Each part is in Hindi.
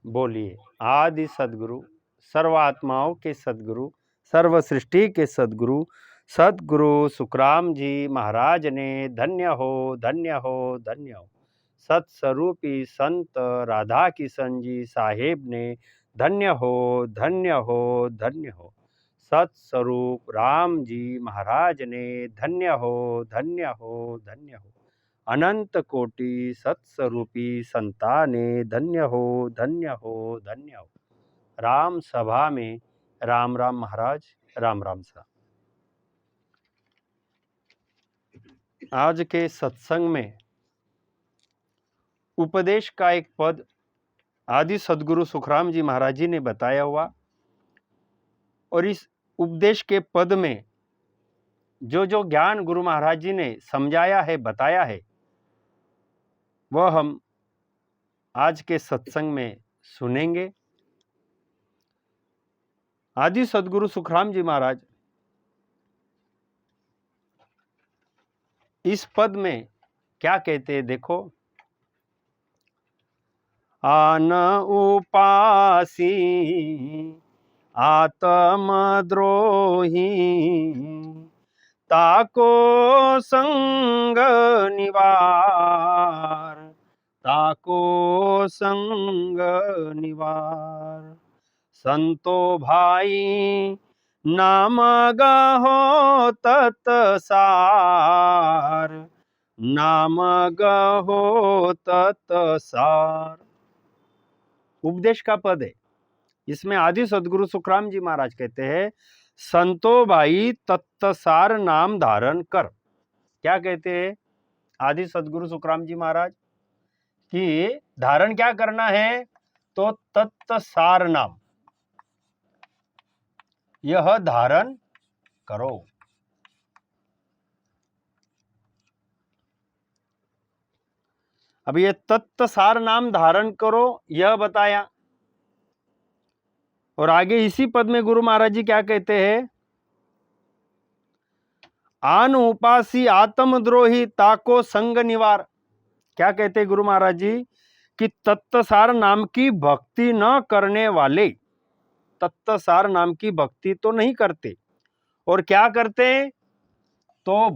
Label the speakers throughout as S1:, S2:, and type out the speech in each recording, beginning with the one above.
S1: बोलिए। आदि सद्गुरु, सर्वात्माओं के सद्गुरु, सर्व सृष्टि के सद्गुरु, सद्गुरु सुखराम जी महाराज ने धन्य हो, धन्य हो, धन्य हो। सत्स्वरूपी संत राधा किशन जी साहेब ने धन्य हो, धन्य हो, धन्य हो। सत्स्वरूप राम जी महाराज ने धन्य हो, धन्य हो, धन्य हो। अनंत कोटि सत्स्वरूपी संताने धन्य हो, धन्य हो, धन्य हो। राम सभा में राम राम महाराज, राम राम सा। आज के सत्संग में उपदेश का एक पद आदि सद्गुरु सुखराम जी महाराज जी ने बताया हुआ, और इस उपदेश के पद में जो जो ज्ञान गुरु महाराज जी ने समझाया है, बताया है, वह हम आज के सत्संग में सुनेंगे। आदि सद्गुरु सुखराम जी महाराज इस पद में क्या कहते हैं, देखो। आन उपासी आत्मद्रोही ताको संग निवार, ताको संग निवार। संतो भाई नाम गहो तत्सार, नाम गहो तत्सार। उपदेश का पद है। इसमें आदि सद्गुरु सुखराम जी महाराज कहते हैं, संतो भाई तत्सार नाम धारण कर। क्या कहते हैं आदि सद्गुरु सुखराम जी महाराज कि धारण क्या करना है, तो तत्सार नाम यह धारण करो। अब ये तत्सार नाम धारण करो यह बताया, और आगे इसी पद में गुरु महाराज जी क्या कहते हैं, आन उपासी आत्मद्रोही ताको संग निवार। क्या कहते हैं गुरु महाराज जी कि तत्सार नाम की भक्ति न करने वाले, तत्सार नाम की भक्ति तो नहीं करते, और क्या करते, तो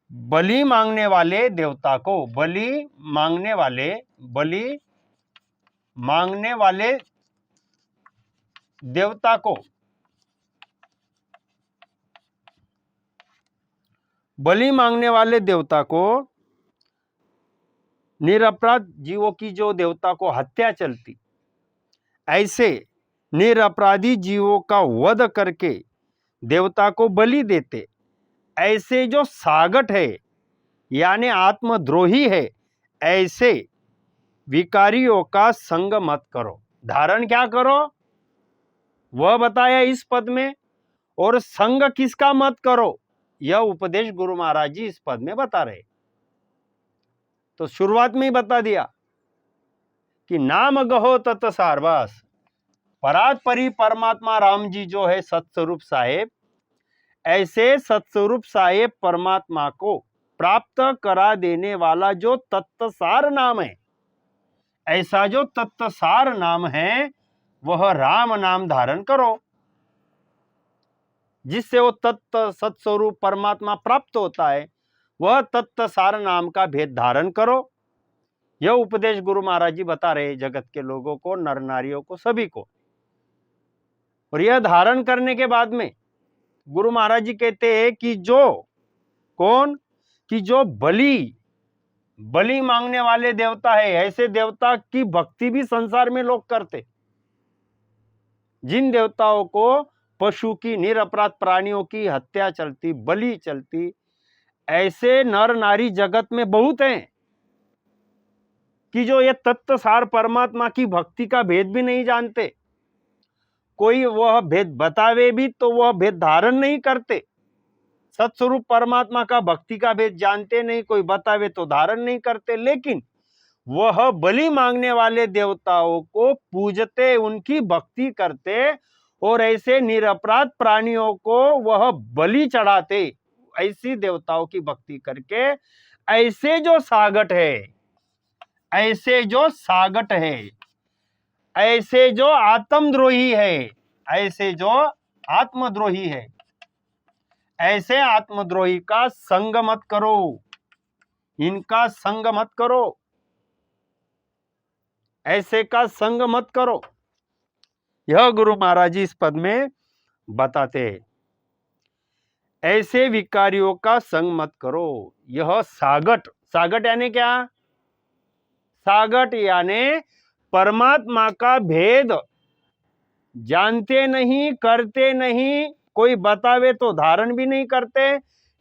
S1: बलि मांगने वाले देवता को, बलि मांगने वाले, बलि मांगने वाले देवता को, बलि मांगने वाले देवता को, निरपराध जीवों की जो देवता को हत्या चलती, ऐसे निरपराधी जीवों का वध करके देवता को बलि देते, ऐसे जो सागट है यानी आत्मद्रोही है, ऐसे विकारियों का संग मत करो। धारण क्या करो वह बताया इस पद में, और संग किसका मत करो यह उपदेश गुरु महाराज जी इस पद में बता रहे। तो शुरुआत में ही बता दिया कि नाम गहो तत्सार, बस परात्परी परमात्मा राम जी जो है सत्स्वरूप साहेब, ऐसे सत्स्वरूप साहेब परमात्मा को प्राप्त करा देने वाला जो तत्सार नाम है, ऐसा जो तत्सार नाम है वह राम नाम धारण करो, जिससे वो तत्त सत्स्वरूप परमात्मा प्राप्त होता है, वह तत्सार नाम का भेद धारण करो। यह उपदेश गुरु महाराज जी बता रहे जगत के लोगों को, नर नारियों को, सभी को। और यह धारण करने के बाद में गुरु महाराज जी कहते हैं कि जो कौन, कि जो बलि मांगने वाले देवता है, ऐसे देवता की भक्ति भी संसार में लोग करते, जिन देवताओं को पशु की, निरपराध प्राणियों की हत्या चलती, बलि चलती, ऐसे नर नारी जगत में बहुत हैं कि जो ये तत्सार परमात्मा की भक्ति का भेद भी नहीं जानते। कोई वह भेद बतावे भी तो वह भेद धारण नहीं करते। सत्स्वरूप परमात्मा का भक्ति का भेद जानते नहीं, कोई बतावे तो धारण नहीं करते, लेकिन वह बलि मांगने वाले देवताओं को पूजते, उनकी भक्ति करते, और ऐसे निरपराध प्राणियों को वह बलि चढ़ाते। ऐसी देवताओं की भक्ति करके ऐसे जो सागट है, ऐसे जो सागट है, ऐसे जो आत्मद्रोही है, ऐसे जो आत्मद्रोही है, ऐसे आत्मद्रोही का संग मत करो, इनका संग मत करो, ऐसे का संग मत करो। यह गुरु महाराज जी इस पद में बताते हैं। ऐसे विकारियों का संग मत करो। यह सागट, सागट यानी क्या? सागट यानी परमात्मा का भेद जानते नहीं, करते नहीं, कोई बतावे तो धारण भी नहीं करते।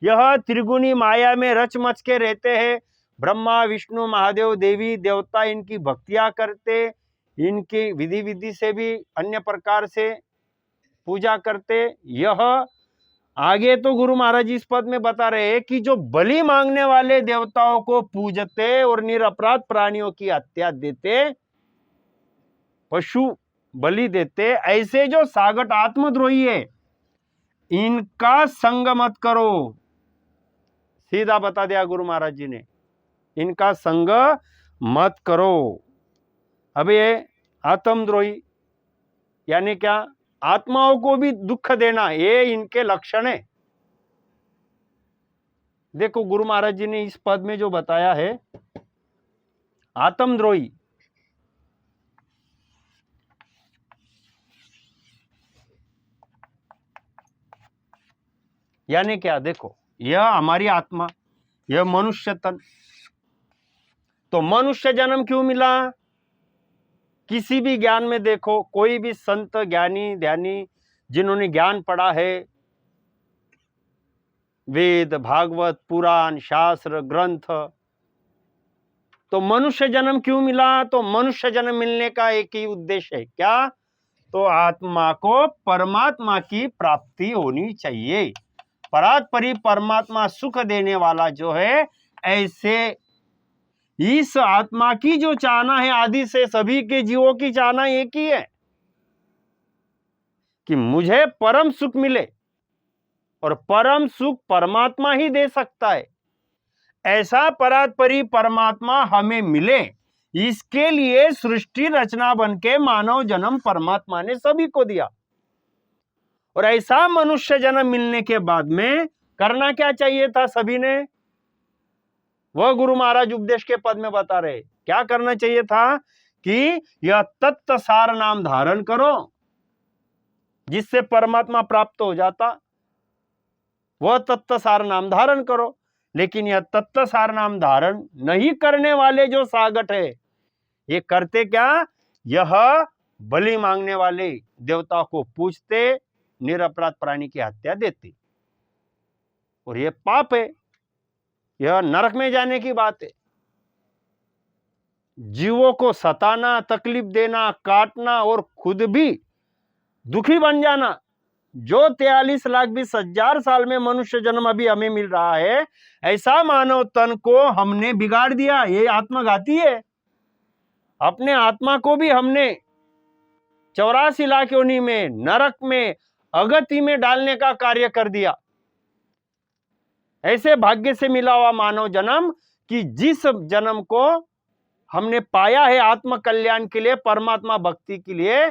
S1: यह त्रिगुणी माया में रच मच के रहते हैं। ब्रह्मा विष्णु महादेव देवी देवता इनकी भक्तियां करते, इनकी विधि विधि से भी अन्य प्रकार से पूजा करते। यह आगे तो गुरु महाराज इस पद में बता रहे हैं कि जो बलि मांगने वाले देवताओं को पूजते और निरपराध प्राणियों की हत्या देते, पशु बलि देते, ऐसे जो सागट आत्मद्रोही है, इनका संग मत करो। सीधा बता दिया गुरु महाराज जी ने, इनका संग मत करो। अब ये आत्मद्रोही यानी क्या? आत्माओं को भी दुख देना, ये इनके लक्षण है। देखो गुरु महाराज जी ने इस पद में जो बताया है, आत्मद्रोही यानी क्या? देखो, यह हमारी आत्मा, यह मनुष्य तन। तो मनुष्य जन्म क्यों मिला? किसी भी ज्ञान में देखो, कोई भी संत ज्ञानी ध्यानी जिन्होंने ज्ञान पढ़ा है, वेद भागवत पुराण शास्त्र ग्रंथ, तो मनुष्य जन्म क्यों मिला? तो मनुष्य जन्म मिलने का एक ही उद्देश्य है, क्या? तो आत्मा को परमात्मा की प्राप्ति होनी चाहिए। परात्परी परमात्मा सुख देने वाला जो है, ऐसे इस आत्मा की जो चाहना है, आदि से सभी के जीवों की चाहना एक ही है कि मुझे परम सुख मिले, और परम सुख परमात्मा ही दे सकता है। ऐसा परात्परी परमात्मा हमें मिले, इसके लिए सृष्टि रचना बन के मानव जन्म परमात्मा ने सभी को दिया। और ऐसा मनुष्य जन्म मिलने के बाद में करना क्या चाहिए था सभी ने? वह गुरु महाराज उपदेश के पद में बता रहे, क्या करना चाहिए था कि यह तत्व सार नाम धारण करो, जिससे परमात्मा प्राप्त हो जाता, वह तत्व सार नाम धारण करो। लेकिन यह तत्व सार नाम धारण नहीं करने वाले जो सागट है, ये करते क्या? यह बलि मांगने वाले देवता को पूजते, निरपराध प्राणी की हत्या देते, और यह पाप है, यह नरक में जाने की बात है। जीवों को सताना, तकलीफ देना, काटना और खुद भी दुखी बन जाना, जो 43,20,000 साल में मनुष्य जन्म अभी हमें मिल रहा है, ऐसा मानव तन को हमने बिगाड़ दिया। ये आत्मघाती है। अपने आत्मा को भी हमने 84 लाख योनि में, नरक में, अगति में डालने का कार्य कर दिया। ऐसे भाग्य से मिला हुआ मानव जन्म कि जिस जन्म को हमने पाया है आत्म कल्याण के लिए, परमात्मा भक्ति के लिए,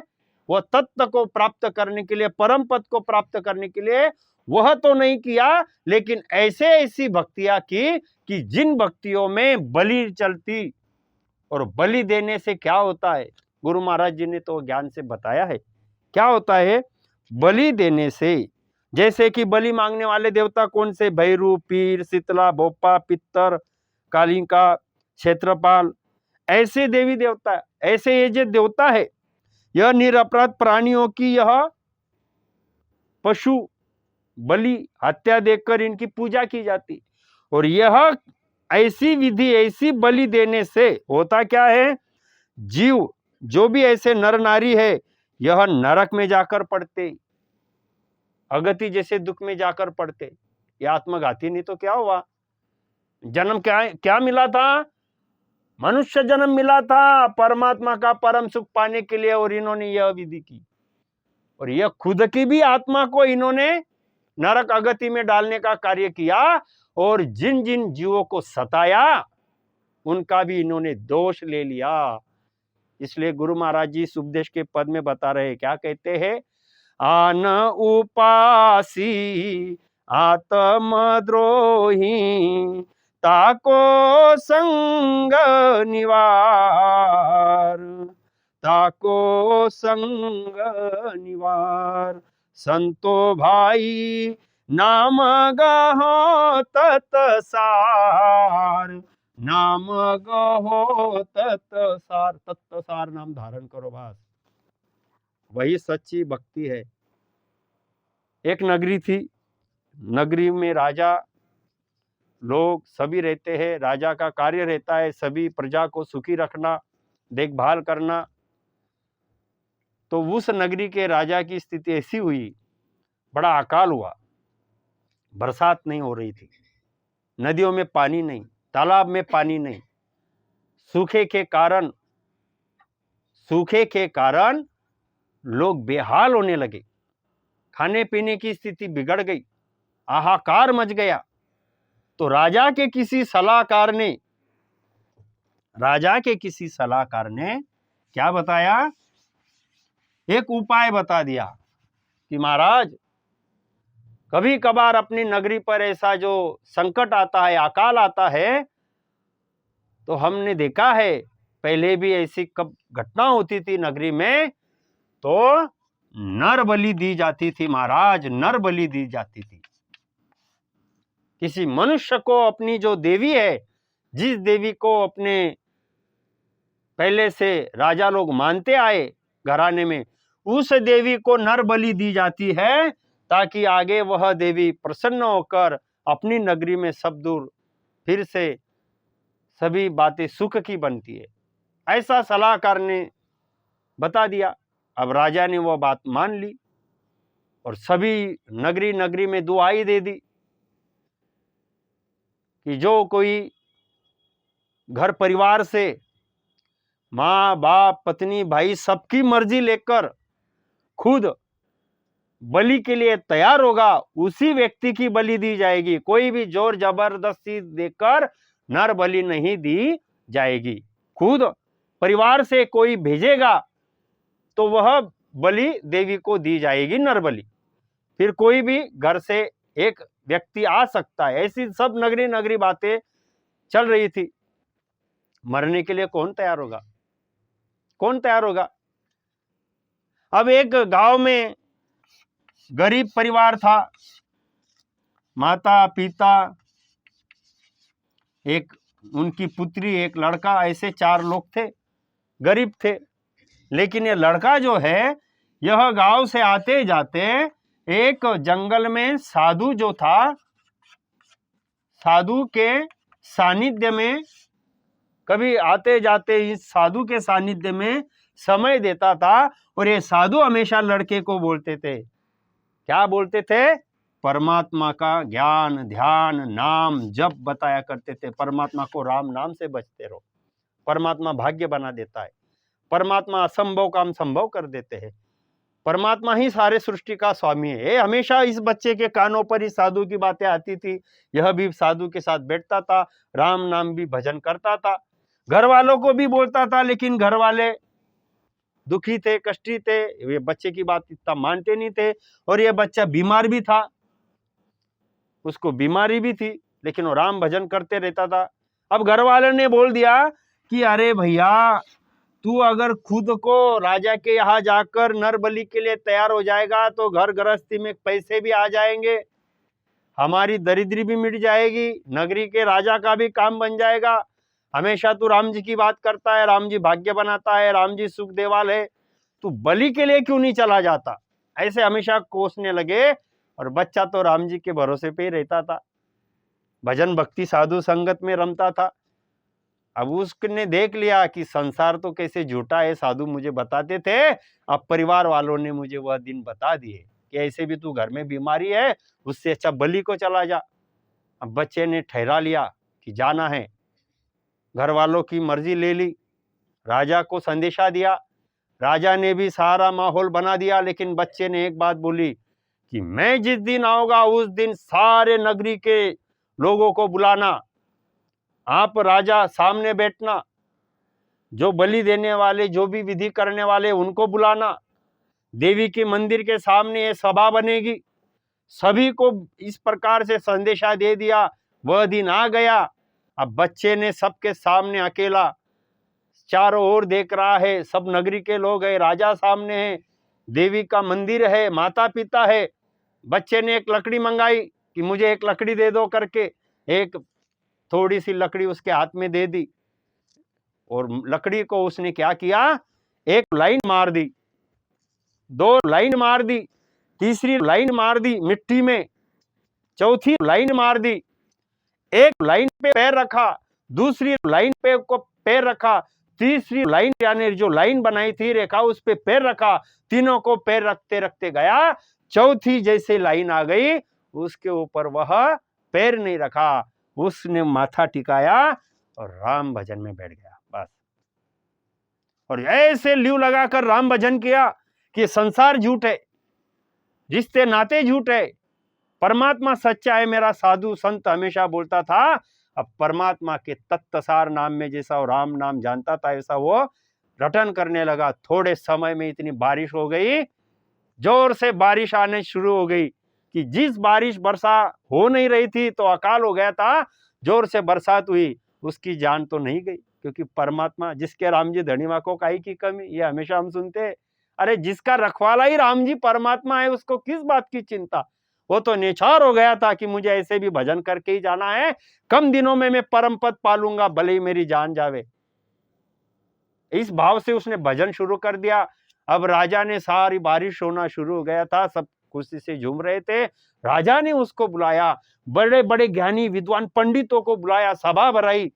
S1: वह तत्व को प्राप्त करने के लिए, परम पद को प्राप्त करने के लिए, वह तो नहीं किया, लेकिन ऐसे ऐसी भक्तियां की कि जिन भक्तियों में बलि चलती। और बलि देने से क्या होता है? गुरु महाराज जी ने तो ज्ञान से बताया है क्या होता है बलि देने से। जैसे कि बलि मांगने वाले देवता कौन से? भैरू, पीर, शीतला, भोपा, पित्तर, कालिका, क्षेत्रपाल, ऐसे देवी देवता, ऐसे ये जो देवता है, यह निरपराध प्राणियों की यह पशु बलि हत्या देकर इनकी पूजा की जाती। और यह ऐसी विधि, ऐसी बलि देने से होता क्या है? जीव जो भी ऐसे नर नारी है, यह नरक में जाकर पड़ते, अगति जैसे दुख में जाकर पड़ते। यह आत्मघाती नहीं तो क्या हुआ? जन्म क्या मिला था? मनुष्य जन्म मिला था परमात्मा का परम सुख पाने के लिए, और इन्होंने यह विधि की, और यह खुद की भी आत्मा को इन्होंने नरक अगति में डालने का कार्य किया। और जिन जिन जीवों को सताया, उनका भी इन्होंने दोष ले लिया। इसलिए गुरु महाराज जी इस उपदेश के पद में बता रहे, क्या कहते हैं, आन उपासी आत्मद्रोही ताको संग निवार, ताको संग निवार, संतो भाई नाम गहो तत्सार, नाम गहो तत्सार, तत्सार नाम धारण करो बस, वही सच्ची भक्ति है। एक नगरी थी, नगरी में राजा लोग सभी रहते हैं, राजा का कार्य रहता है सभी प्रजा को सुखी रखना, देखभाल करना। तो उस नगरी के राजा की स्थिति ऐसी हुई, बड़ा अकाल हुआ, बरसात नहीं हो रही थी, नदियों में पानी नहीं, तालाब में पानी नहीं, सूखे के कारण लोग बेहाल होने लगे, खाने पीने की स्थिति बिगड़ गई, हाहाकार मच गया। तो राजा के किसी सलाहकार ने क्या बताया, एक उपाय बता दिया कि महाराज कभी कभार अपनी नगरी पर ऐसा जो संकट आता है, अकाल आता है, तो हमने देखा है पहले भी ऐसी कब घटना होती थी नगरी में, तो नर बलि दी जाती थी महाराज, नर बलि दी जाती थी। किसी मनुष्य को अपनी जो देवी है, जिस देवी को अपने पहले से राजा लोग मानते आए घराने में, उस देवी को नर बलि दी जाती है, ताकि आगे वह देवी प्रसन्न होकर अपनी नगरी में सब दूर फिर से सभी बातें सुख की बनती है। ऐसा सलाहकार ने बता दिया। अब राजा ने वह बात मान ली और सभी नगरी में दुआई दे दी कि जो कोई घर परिवार से माँ बाप पत्नी भाई सबकी मर्जी लेकर खुद बलि के लिए तैयार होगा, उसी व्यक्ति की बलि दी जाएगी। कोई भी जोर जबरदस्ती देकर नर बलि नहीं दी जाएगी। खुद परिवार से कोई भेजेगा तो वह बलि देवी को दी जाएगी, नर बलि। फिर कोई भी घर से एक व्यक्ति आ सकता है। ऐसी सब नगरी बातें चल रही थी। मरने के लिए कौन तैयार होगा? कौन तैयार होगा? अब एक गांव में गरीब परिवार था, माता पिता, एक उनकी पुत्री, एक लड़का, ऐसे 4 लोग थे, गरीब थे। लेकिन ये लड़का जो है, यह गांव से आते जाते एक जंगल में साधु जो था, साधु के सानिध्य में, कभी आते जाते इस साधु के सानिध्य में समय देता था। और ये साधु हमेशा लड़के को बोलते थे, क्या बोलते थे? परमात्मा का ज्ञान, ध्यान, नाम, जप बताया करते थे। परमात्मा को राम नाम से बचते रहो, परमात्मा भाग्य बना देता है, परमात्मा असंभव काम संभव कर देते हैं, परमात्मा ही सारे सृष्टि का स्वामी है। ये हमेशा इस बच्चे के कानों पर ही साधु की बातें आती थी। यह भी साधु के साथ बैठता था, राम नाम भी भजन करता था, घर वालों को भी बोलता था। लेकिन घर वाले दुखी थे, कष्टी थे, ये बच्चे की बात इतना मानते नहीं थे। और ये बच्चा बीमार भी था, उसको बीमारी भी थी, लेकिन वो राम भजन करते रहता था। अब घर वाले ने बोल दिया कि अरे भैया, तू अगर खुद को राजा के यहाँ जाकर नर बलि के लिए तैयार हो जाएगा तो घर गृहस्थी में पैसे भी आ जाएंगे, हमारी दरिद्री भी मिट जाएगी, नगरी के राजा का भी काम बन जाएगा। हमेशा तू राम जी की बात करता है, राम जी भाग्य बनाता है, राम जी सुख देवाल है, तू बलि के लिए क्यों नहीं चला जाता? ऐसे हमेशा कोसने लगे। और बच्चा तो राम जी के भरोसे पे ही रहता था, भजन भक्ति साधु संगत में रमता था। अब उसने देख लिया कि संसार तो कैसे झूठा है, साधु मुझे बताते थे, अब परिवार वालों ने मुझे वह दिन बता दिए कि ऐसे भी तू घर में बीमारी है, उससे अच्छा बलि को चला जा। अब बच्चे ने ठहरा लिया कि जाना है, घर वालों की मर्जी ले ली, राजा को संदेशा दिया, राजा ने भी सारा माहौल बना दिया। लेकिन बच्चे ने एक बात बोली कि मैं जिस दिन आऊंगा उस दिन सारे नगरी के लोगों को बुलाना, आप राजा सामने बैठना, जो बलि देने वाले, जो भी विधि करने वाले, उनको बुलाना, देवी के मंदिर के सामने ये सभा बनेगी। सभी को इस प्रकार से संदेशा दे दिया। वह दिन आ गया। अब बच्चे ने सबके सामने अकेला चारों ओर देख रहा है, सब नगरी के लोग है, राजा सामने है, देवी का मंदिर है, माता पिता है। बच्चे ने एक लकड़ी मंगाई कि मुझे एक लकड़ी दे दो करके, एक थोड़ी सी लकड़ी उसके हाथ में दे दी, और लकड़ी को उसने क्या किया, एक लाइन मार दी, 2 लाइन मार दी, तीसरी लाइन मार दी मिट्टी में, चौथी लाइन मार दी, एक लाइन पे पैर रखा, दूसरी लाइन पे को पैर रखा, तीसरी लाइन यानी जो लाइन बनाई थी रेखा उस पे पैर रखा, तीनों को पैर रखते रखते गया। चौथी जैसे लाइन आ गई उसके ऊपर वह पैर नहीं रखा, उसने माथा टिकाया और राम भजन में बैठ गया बस। और ऐसे ल्यू लगाकर राम भजन किया कि संसार झूठ है, रिश्ते नाते झूठ है, परमात्मा सच्चा है। मेरा साधु संत हमेशा बोलता था, अब परमात्मा के तत्तसार नाम में जैसा वो राम नाम जानता था ऐसा वो रटन करने लगा। थोड़े समय में इतनी बारिश हो गई, जोर से बारिश आने शुरू हो गई कि जिस बारिश वर्षा हो नहीं रही थी तो अकाल हो गया था, जोर से बरसात हुई, उसकी जान तो नहीं गई, क्योंकि परमात्मा, जिसके राम जी धनीवा को काई की कमी, ये हमेशा हम सुनते हैं। अरे जिसका रखवाला ही राम जी परमात्मा है, उसको किस बात की चिंता। वो तो निछार हो गया था कि मुझे ऐसे भी भजन करके ही जाना है, कम दिनों में मैं परम पद पालूंगा, भले ही मेरी जान जावे। इस भाव से उसने भजन शुरू कर दिया। अब राजा ने, सारी बारिश होना शुरू हो गया था, सब खुशी से झूम रहे थे। राजा ने उसको बुलाया, बड़े बड़े ज्ञानी विद्वान पंडितों को बुलाया, सभा भराई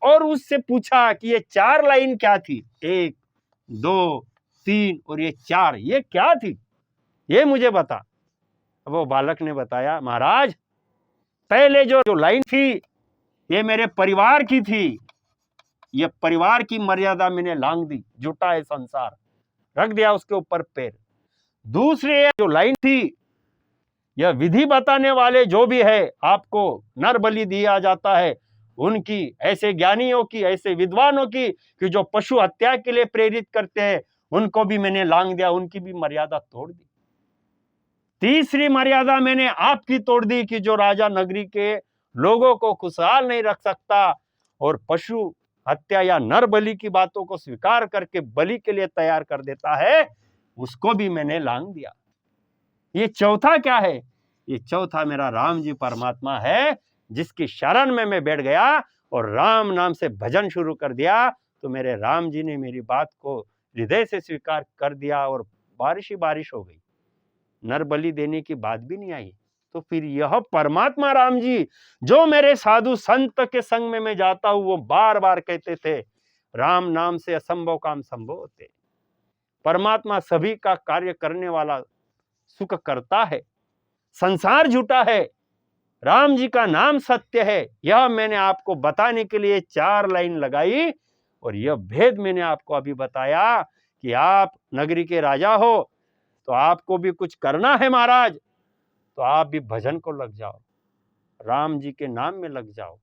S1: और उससे पूछा कि ये 4 लाइन क्या थी, 1 2 3 और ये 4, ये क्या थी, ये मुझे बता। वो बालक ने बताया, महाराज पहले जो लाइन थी ये मेरे परिवार की थी, ये परिवार की मर्यादा मैंने लांघ दी, जुटा है संसार, रख दिया उसके ऊपर पैर। दूसरी जो लाइन थी, यह विधि बताने वाले जो भी है, आपको नर बलि दिया जाता है, उनकी, ऐसे ज्ञानियों की, ऐसे विद्वानों की कि जो पशु हत्या के लिए प्रेरित करते हैं, उनको भी मैंने लांघ दिया, उनकी भी मर्यादा तोड़ दी। तीसरी मर्यादा मैंने आपकी तोड़ दी कि जो राजा नगरी के लोगों को खुशहाल नहीं रख सकता और पशु हत्या या नर बलि की बातों को स्वीकार करके बलि के लिए तैयार कर देता है, उसको भी मैंने लांघ दिया। ये चौथा क्या है, ये चौथा मेरा राम जी परमात्मा है, जिसकी शरण में मैं बैठ गया और राम नाम से भजन शुरू कर दिया, तो मेरे राम जी ने मेरी बात को हृदय से स्वीकार कर दिया और बारिश ही बारिश हो गई, नर बलि देने की बात भी नहीं आई। तो फिर यह परमात्मा राम जी, जो मेरे साधु संत के संग में मैं जाता हूं, वो बार बार कहते थे, राम नाम से असंभव काम संभव होते। परमात्मा सभी का कार्य करने वाला, सुख करता है, संसार झूठा है, राम जी का नाम सत्य है। यह मैंने आपको बताने के लिए 4 लाइन लगाई और यह भेद मैंने आपको अभी बताया कि आप नगरी के राजा हो तो आपको भी कुछ करना है महाराज, तो आप भी भजन को लग जाओ, राम जी के नाम में लग जाओ।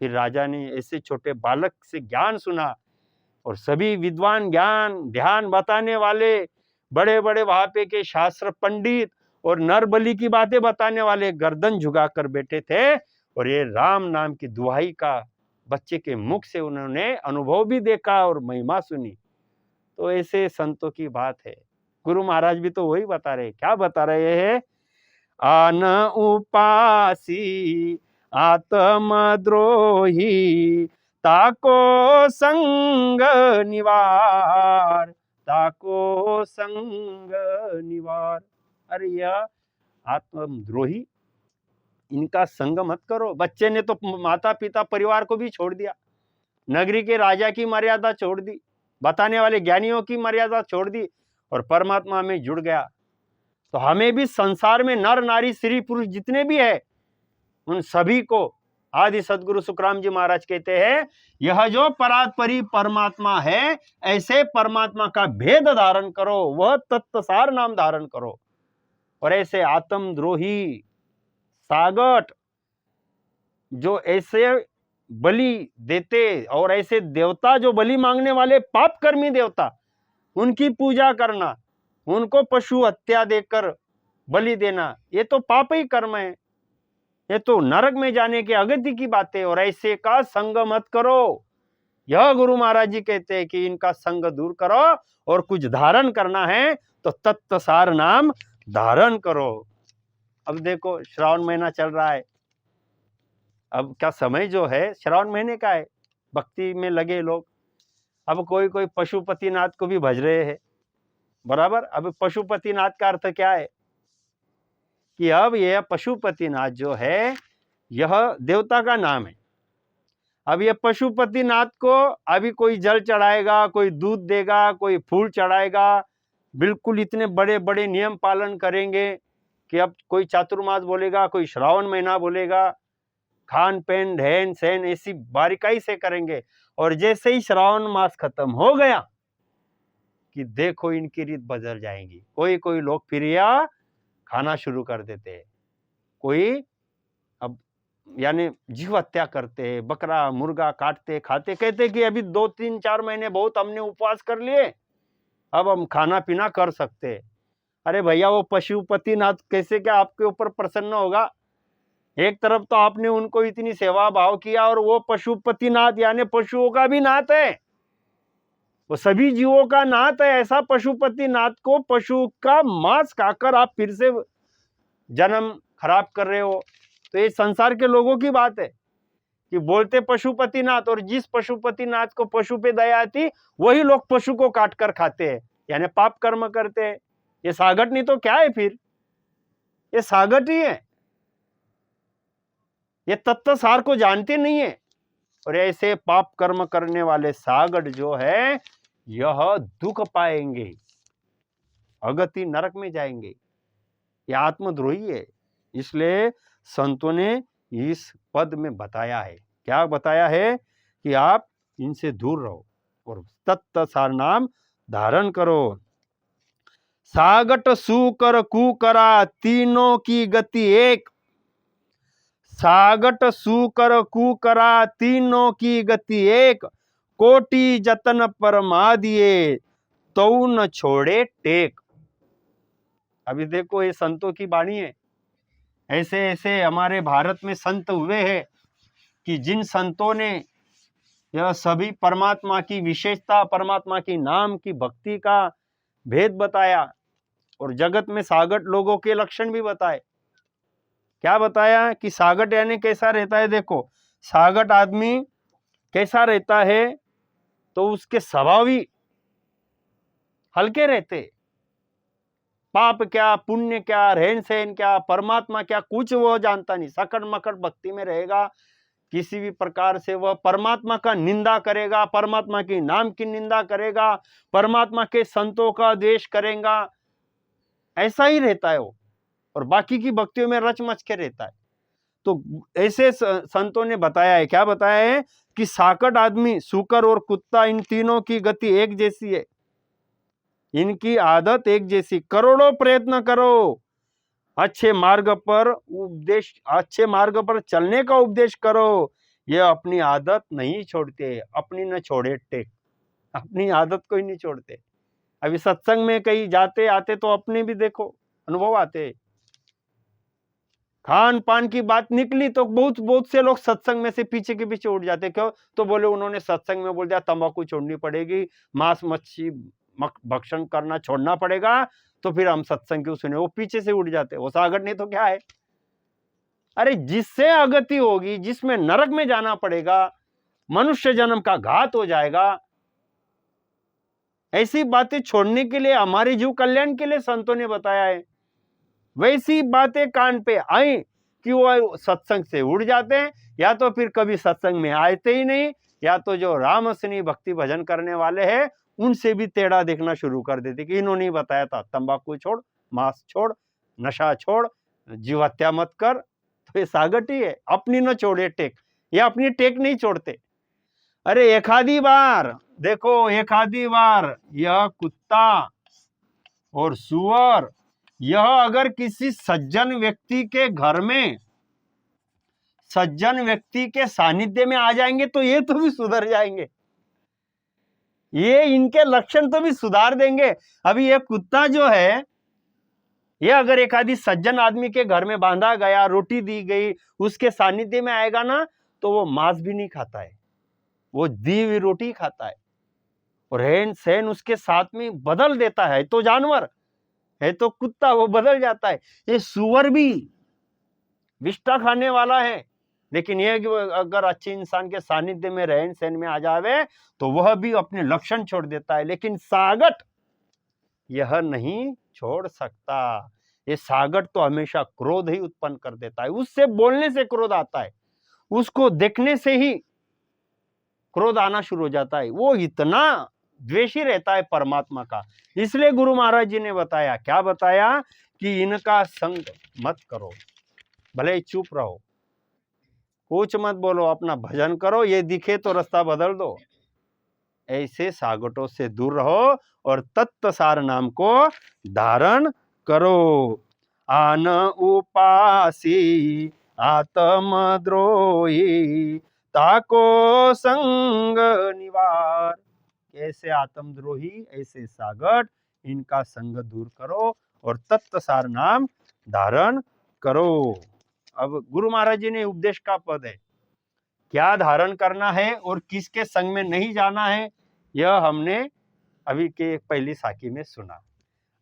S1: फिर राजा ने ऐसे छोटे बालक से ज्ञान सुना और सभी विद्वान, ज्ञान ध्यान बताने वाले, बड़े बड़े वहां पे के शास्त्र पंडित और नर बलि की बातें बताने वाले गर्दन झुकाकर बैठे थे और ये राम नाम की दुहाई का बच्चे के मुख से उन्होंने अनुभव भी देखा और महिमा सुनी। तो ऐसे संतों की बात है। गुरु महाराज भी तो वही बता रहे, क्या बता रहे हैं, आन उपासी आत्मद्रोही ताको संग निवार, ताको संग निवार। अरे यह आत्मद्रोही, इनका संग मत करो। बच्चे ने तो माता पिता परिवार को भी छोड़ दिया, नगरी के राजा की मर्यादा छोड़ दी, बताने वाले ज्ञानियों की मर्यादा छोड़ दी और परमात्मा में जुड़ गया। तो हमें भी संसार में नर नारी स्त्री पुरुष जितने भी है, उन सभी को आदि सदगुरु सुखराम जी महाराज कहते हैं, यह जो परात्परी परमात्मा है, ऐसे परमात्मा का भेद धारण करो, वह तत्सार नाम धारण करो। और ऐसे आत्मद्रोही सागट, जो ऐसे बलि देते, और ऐसे देवता जो बलि मांगने वाले पाप कर्मी देवता, उनकी पूजा करना, उनको पशु हत्या देकर बलि देना, ये तो पाप ही कर्म है, ये तो नरक में जाने के अगति की बात है। और ऐसे का संग मत करो। यह गुरु महाराज जी कहते हैं कि इनका संग दूर करो, और कुछ धारण करना है तो तत्वसार नाम धारण करो। अब देखो श्रावण महीना चल रहा है, अब क्या समय जो है श्रावण महीने का है, भक्ति में लगे लोग। अब कोई कोई पशुपतिनाथ को भी भज रहे हैं, बराबर। अब पशुपतिनाथ का अर्थ क्या है कि अब यह पशुपतिनाथ जो है यह देवता का नाम है। अब ये पशुपतिनाथ को अभी कोई जल चढ़ाएगा, कोई दूध देगा, कोई फूल चढ़ाएगा, बिल्कुल इतने बड़े बड़े नियम पालन करेंगे कि अब कोई चातुर्मास बोलेगा, कोई श्रावण महीना बोलेगा, खान पीन रहन सहन ऐसी बारीकाई से करेंगे। और जैसे ही श्रावण मास खत्म हो गया कि देखो इनकी रीत बदल जाएंगी। कोई कोई लोग फिर यह खाना शुरू कर देते हैं, कोई अब यानी जीव हत्या करते हैं, बकरा मुर्गा काटते खाते, कहते कि अभी 2-3-4 महीने बहुत हमने उपवास कर लिए, अब हम खाना पीना कर सकते हैं। अरे भैया, वो पशुपतिनाथ कैसे क्या आपके ऊपर प्रसन्न होगा? एक तरफ तो आपने उनको इतनी सेवा भाव किया, और वो पशुपतिनाथ यानी पशुओं का भी नाथ है, वो सभी जीवों का नाथ है। ऐसा पशुपतिनाथ को पशु का मांस खाकर आप फिर से जन्म खराब कर रहे हो। तो ये संसार के लोगों की बात है कि बोलते पशुपतिनाथ, और जिस पशुपतिनाथ को पशु पे दया आती वही लोग पशु को काट कर खाते हैं, यानी पाप कर्म करते हैं। ये सागट नहीं तो क्या है फिर? ये सागट ही है, ये तत्व सार को जानते नहीं है। और ऐसे पाप कर्म करने वाले सागट जो है यह दुख पाएंगे, अगति नरक में जाएंगे, ये आत्मद्रोही है। इसलिए संतों ने इस पद में बताया है, क्या बताया है कि आप इनसे दूर रहो और तत्सार नाम धारण करो। सागट सूकर कुकरा तीनों की गति एक, सागट सूकर कुकरा तीनों की गति एक, कोटि जतन परमा दिए तो न छोड़े टेक। अभी देखो ये संतों की वाणी है। ऐसे ऐसे हमारे भारत में संत हुए हैं कि जिन संतों ने यह सभी परमात्मा की विशेषता, परमात्मा की नाम की भक्ति का भेद बताया, और जगत में सागट लोगों के लक्षण भी बताए। क्या बताया कि सागट यानी कैसा रहता है? देखो, सागट आदमी कैसा रहता है तो उसके स्वभाव ही हल्के रहते, पाप क्या पुण्य क्या रहन सहन क्या परमात्मा क्या कुछ वो जानता नहीं, सकट मकट भक्ति में रहेगा। किसी भी प्रकार से वह परमात्मा का निंदा करेगा, परमात्मा की नाम की निंदा करेगा, परमात्मा के संतों का द्वेष करेगा, ऐसा ही रहता है वो, और बाकी की भक्तियों में रच मच के रहता है। तो ऐसे संतों ने बताया है, क्या बताया है कि साकट आदमी, सूकर और कुत्ता, इन तीनों की गति एक जैसी है, इनकी आदत एक जैसी। करोड़ों प्रयत्न करो, अच्छे मार्ग पर उपदेश, अच्छे मार्ग पर चलने का उपदेश करो, ये अपनी आदत नहीं छोड़ते। अपनी न छोड़े टेक, अपनी आदत को ही नहीं छोड़ते। अभी सत्संग में कहीं जाते आते तो अपने भी देखो अनुभव आते, खान पान की बात निकली तो बहुत से लोग सत्संग में से पीछे के पीछे उठ जाते। क्यों? तो बोले उन्होंने सत्संग में बोल दिया तंबाकू छोड़नी पड़ेगी, मांस मच्छी भक्षण करना छोड़ना पड़ेगा, तो फिर हम सत्संग क्यों सुने? वो पीछे से उठ जाते। वो सागर नहीं तो क्या है? अरे जिससे अगति होगी, जिसमें नरक में जाना पड़ेगा, मनुष्य जन्म का घात हो जाएगा, ऐसी बातें छोड़ने के लिए, हमारे जीव कल्याण के लिए संतों ने बताया है। वैसी बातें कान पे आई कि वो सत्संग से उड़ जाते हैं, या तो फिर कभी सत्संग में आते ही नहीं, या तो जो रामसनी भक्ति भजन करने वाले हैं उनसे भी टेढ़ा देखना शुरू कर देते कि इन्होंने बताया था तंबाकू छोड़, मांस छोड़, नशा छोड़, जीव हत्या मत कर। तो ये सागट ही है, अपनी न छोड़े टेक, ये अपनी टेक नहीं छोड़ते। अरे एक आधी बार देखो, एक आधी बार यह कुत्ता और सुअर, यह अगर किसी सज्जन व्यक्ति के घर में सज्जन व्यक्ति के सानिध्य में आ जाएंगे तो ये तो भी सुधर जाएंगे, ये इनके लक्षण तो भी सुधार देंगे। अभी ये कुत्ता जो है, ये अगर एक आदि सज्जन आदमी के घर में बांधा गया, रोटी दी गई, उसके सानिध्य में आएगा ना, तो वो मांस भी नहीं खाता है, वो दी हुई रोटी खाता है, और रहन सहन उसके साथ में बदल देता है। तो जानवर है, तो कुत्ता, वो बदल जाता है। ये सुअर भी विष्ठा खाने वाला है, लेकिन ये अगर अच्छे इंसान के सानिध्य में रहन सहन में आ जावे तो वह भी अपने लक्षण छोड़ देता है। लेकिन सागट यह नहीं छोड़ सकता। ये सागट तो हमेशा क्रोध ही उत्पन्न कर देता है, उससे बोलने से क्रोध आता है, उसको देखने से ही क्रोध आना शुरू हो जाता है। वो इतना द्वेषी रहता है परमात्मा का। इसलिए गुरु महाराज जी ने बताया, क्या बताया, कि इनका संग मत करो, भले ही चुप रहो, कुछ मत बोलो, अपना भजन करो, ये दिखे तो रास्ता बदल दो। ऐसे सागटों से दूर रहो और तत्वसार नाम को धारण करो। आन उपासी आत्मद्रोही ताको संग निवार। कैसे आत्मद्रोही, ऐसे सागट, इनका संग दूर करो और तत्वसार नाम धारण करो। अब गुरु महाराज जी ने उपदेश का पद है, क्या धारण करना है और किसके संग में नहीं जाना है, यह हमने अभी के पहली साखी में सुना।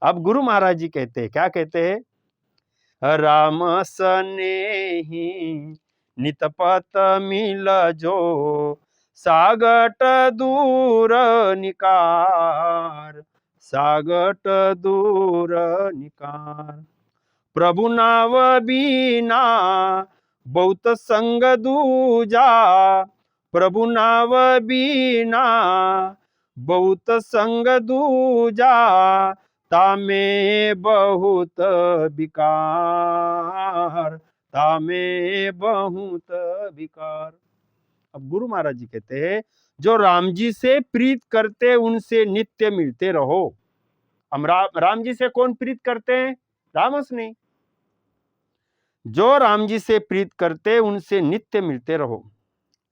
S1: अब गुरु महाराज जी कहते हैं, क्या कहते हैं, राम सनेही नितपत मिल जो सागट दूर निकार, सागट दूर निकार। प्रभु नाव बीना बहुत संग दूजा, प्रभु नाव बीना बहुत संग दूजा, तामे बहुत विकार, तामे बहुत विकार। अब गुरु महाराज जी कहते हैं, जो राम जी से प्रीत करते उनसे नित्य मिलते रहो। हम राम जी से कौन प्रीत करते हैं, रामस नहीं। जो राम जी से प्रीत करते उनसे नित्य मिलते रहो,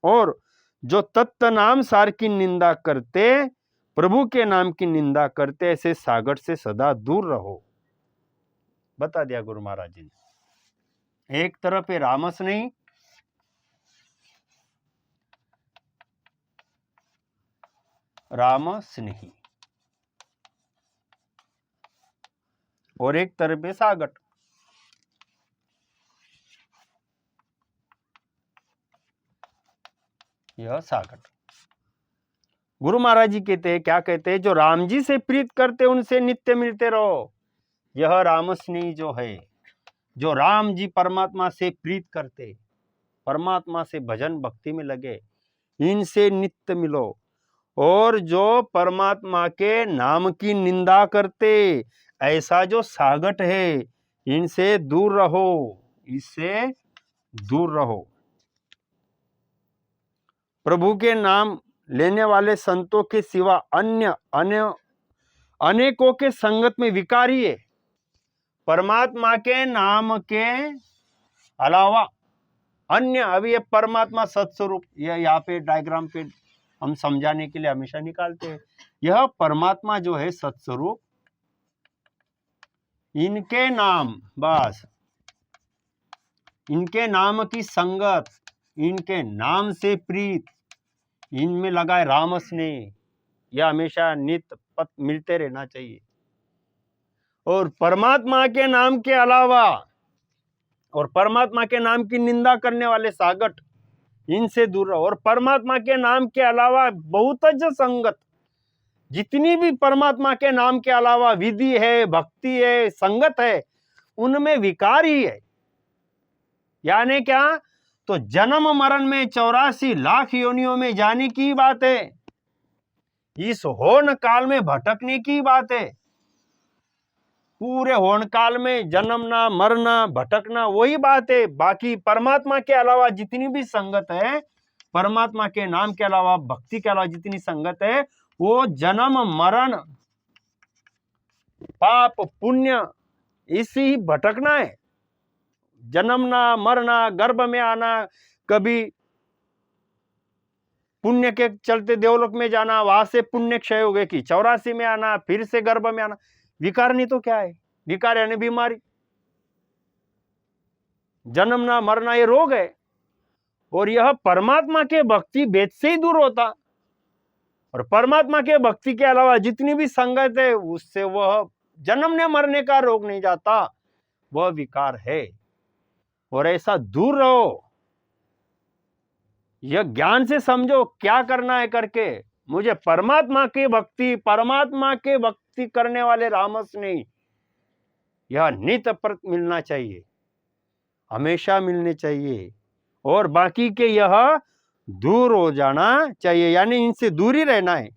S1: और जो तत्व नाम सार की निंदा करते, प्रभु के नाम की निंदा करते, ऐसे सागट से सदा दूर रहो। बता दिया गुरु महाराज जी ने। एक तरफ है रामस नहीं, राम स्नेही, और एक तरफ है सागट। यह सागट। गुरु महाराज जी कहते हैं, क्या कहते हैं, जो राम जी से प्रीत करते उनसे नित्य मिलते रहो। यह रामस्नेही जो है, जो राम जी परमात्मा से प्रीत करते, परमात्मा से भजन भक्ति में लगे, इनसे नित्य मिलो। और जो परमात्मा के नाम की निंदा करते, ऐसा जो सागट है, इनसे दूर रहो, इससे दूर रहो। प्रभु के नाम लेने वाले संतों के सिवा अन्य अनेकों के संगत में विकारी है। परमात्मा के नाम के अलावा अन्य, अभी ये परमात्मा सत्स्वरूप, यह यहाँ पे डायग्राम पे हम समझाने के लिए हमेशा निकालते हैं। यह परमात्मा जो है सत्स्वरूप, इनके नाम, बस इनके नाम की संगत, इनके नाम से प्रीत, इनमें लगा है राम स्नेह, यह हमेशा नित्य पथ मिलते रहना चाहिए। और परमात्मा के नाम के अलावा और परमात्मा के नाम की निंदा करने वाले सागट, इनसे दूर रहो। और परमात्मा के नाम के अलावा बहुतज संगत, जितनी भी परमात्मा के नाम के अलावा विधि है, भक्ति है, संगत है, उनमें विकार ही है। यानी क्या, तो जन्म मरण में 84 लाख योनियों में जाने की बात है, इस होन काल में भटकने की बात है। पूरे होन काल में जन्मना, मरना, भटकना, वही बात है। बाकी परमात्मा के अलावा जितनी भी संगत है, परमात्मा के नाम के अलावा, भक्ति के अलावा जितनी संगत है, वो जन्म मरण, पाप पुण्य, इसी भटकना है। जन्मना, मरना, गर्भ में आना, कभी पुण्य के चलते देवलोक में जाना, वहां से पुण्य क्षय हो गए कि 84 में आना, फिर से गर्भ में आना। विकार नहीं तो क्या है? विकार यानी बीमारी, जन्मना मरना ये रोग है। और यह परमात्मा के भक्ति भेद से ही दूर होता। और परमात्मा के भक्ति के अलावा जितनी भी संगत है उससे वह जन्मने मरने का रोग नहीं जाता, वह विकार है। और ऐसा दूर रहो, यह ज्ञान से समझो क्या करना है करके। मुझे परमात्मा की भक्ति करने वाले रामस नहीं, यह नित प्रत मिलना चाहिए, हमेशा मिलने चाहिए। और बाकी के यह दूर हो जाना चाहिए, यानी इनसे दूर ही रहना है।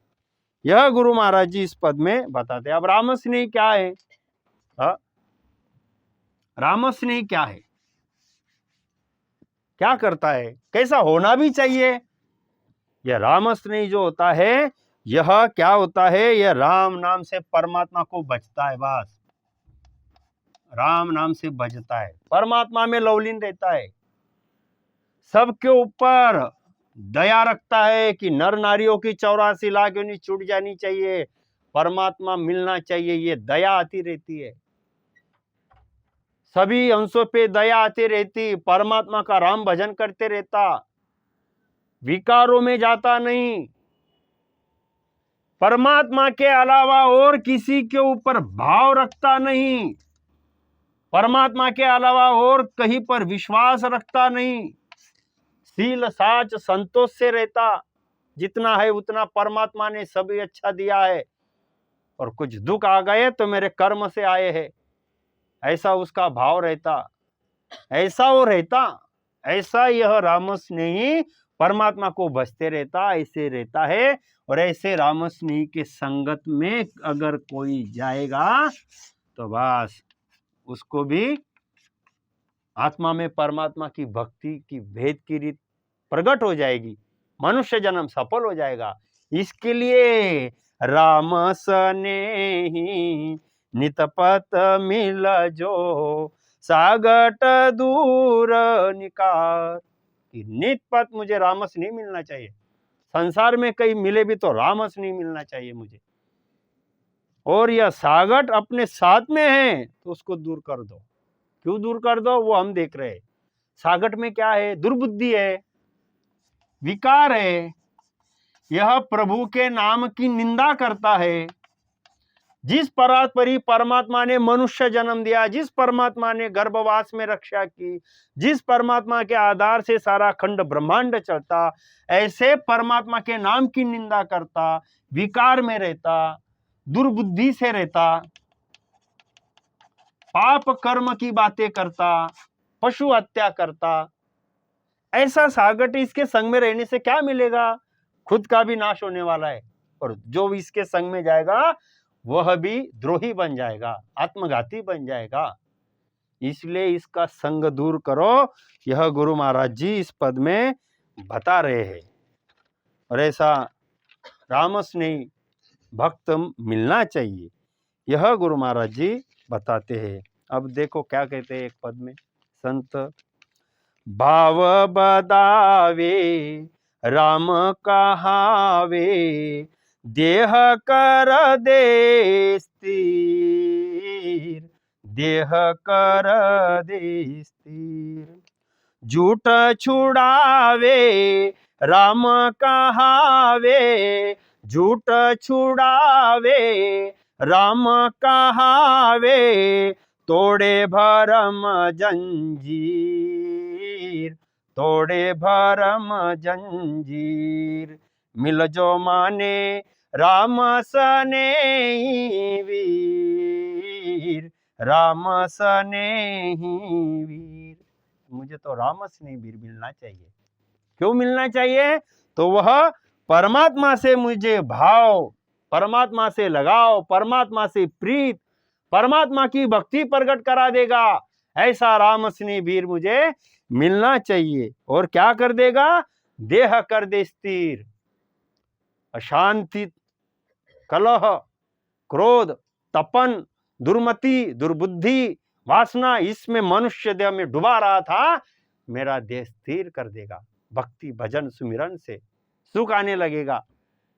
S1: यह गुरु महाराज जी इस पद में बताते हैं। अब रामस्नेही क्या है? रामस्नेही क्या है, क्या करता है, कैसा होना भी चाहिए? यह रामस्नेही जो होता है, यह क्या होता है? यह राम नाम से परमात्मा को भजता है। बस राम नाम से भजता है, परमात्मा में लवलीन रहता है, सबके ऊपर दया रखता है कि नर नारियों की 84 लाख योनि छूट जानी चाहिए, परमात्मा मिलना चाहिए, ये दया आती रहती है। सभी अंशों पे दया आती रहती, परमात्मा का राम भजन करते रहता, विकारों में जाता नहीं, परमात्मा के अलावा और किसी के ऊपर भाव रखता नहीं, परमात्मा के अलावा और कहीं पर विश्वास रखता नहीं, शील साच संतोष से रहता, जितना है उतना परमात्मा ने सभी अच्छा दिया है, और कुछ दुख आ गए तो मेरे कर्म से आए हैं, ऐसा उसका भाव रहता, ऐसा वो रहता। ऐसा यह रामस्नेही परमात्मा को भजते रहता, ऐसे रहता है। और ऐसे रामस्नेही के संगत में अगर कोई जाएगा तो बस उसको भी आत्मा में परमात्मा की भक्ति की भेद की रीत प्रकट हो जाएगी, मनुष्य जन्म सफल हो जाएगा। इसके लिए राम स्नेही नितपत मिल जो, सागट दूर निकार। नितपत मुझे रामस नहीं मिलना चाहिए, संसार में कहीं मिले भी तो रामस नहीं मिलना चाहिए मुझे। और यह सागट अपने साथ में है तो उसको दूर कर दो। क्यों दूर कर दो, वो हम देख रहे हैं। सागट में क्या है? दुर्बुद्धि है, विकार है, यह प्रभु के नाम की निंदा करता है। जिस परात्परी परमात्मा ने मनुष्य जन्म दिया, जिस परमात्मा ने गर्भवास में रक्षा की, जिस परमात्मा के आधार से सारा खंड ब्रह्मांड चलता, ऐसे परमात्मा के नाम की निंदा करता, विकार में रहता, दुर्बुद्धि से रहता, पाप कर्म की बातें करता, पशु हत्या करता, ऐसा सागट इसके संग में रहने से क्या मिलेगा? खुद का भी नाश होने वाला है, और जो इसके संग में जाएगा वह भी द्रोही बन जाएगा, आत्मघाती बन जाएगा। इसलिए इसका संग दूर करो, यह गुरु महाराज जी इस पद में बता रहे हैं। और ऐसा रामस्नेही भक्त मिलना चाहिए, यह गुरु महाराज जी बताते हैं। अब देखो क्या कहते हैं एक पद में संत, भाव बदावे राम कहावे, देह कर दे स्थिर, देह कर दे स्थिर। झूठ छुड़ावे राम कहावे, झूठ छुड़ावे राम कहावे, तोड़े भरम जंजीर, तोड़े भरम जंजीर। मिल जो माने राम स्नेही वीर, राम स्नेही वीर। मुझे तो राम स्नेही वीर मिलना चाहिए। क्यों मिलना चाहिए? तो वह परमात्मा से मुझे भाव, परमात्मा से लगाव, परमात्मा से प्रीत, परमात्मा की भक्ति प्रकट करा देगा। ऐसा राम स्नेही वीर मुझे मिलना चाहिए। और क्या कर देगा? देह कर दे स्थिर। अशांति, कलह, क्रोध, तपन, दुर्मति, दुर्बुद्धि, वासना, इसमें मनुष्य देह में डुबा रहा था, मेरा देह स्थिर कर देगा। भक्ति भजन सुमिरन से सुख आने लगेगा।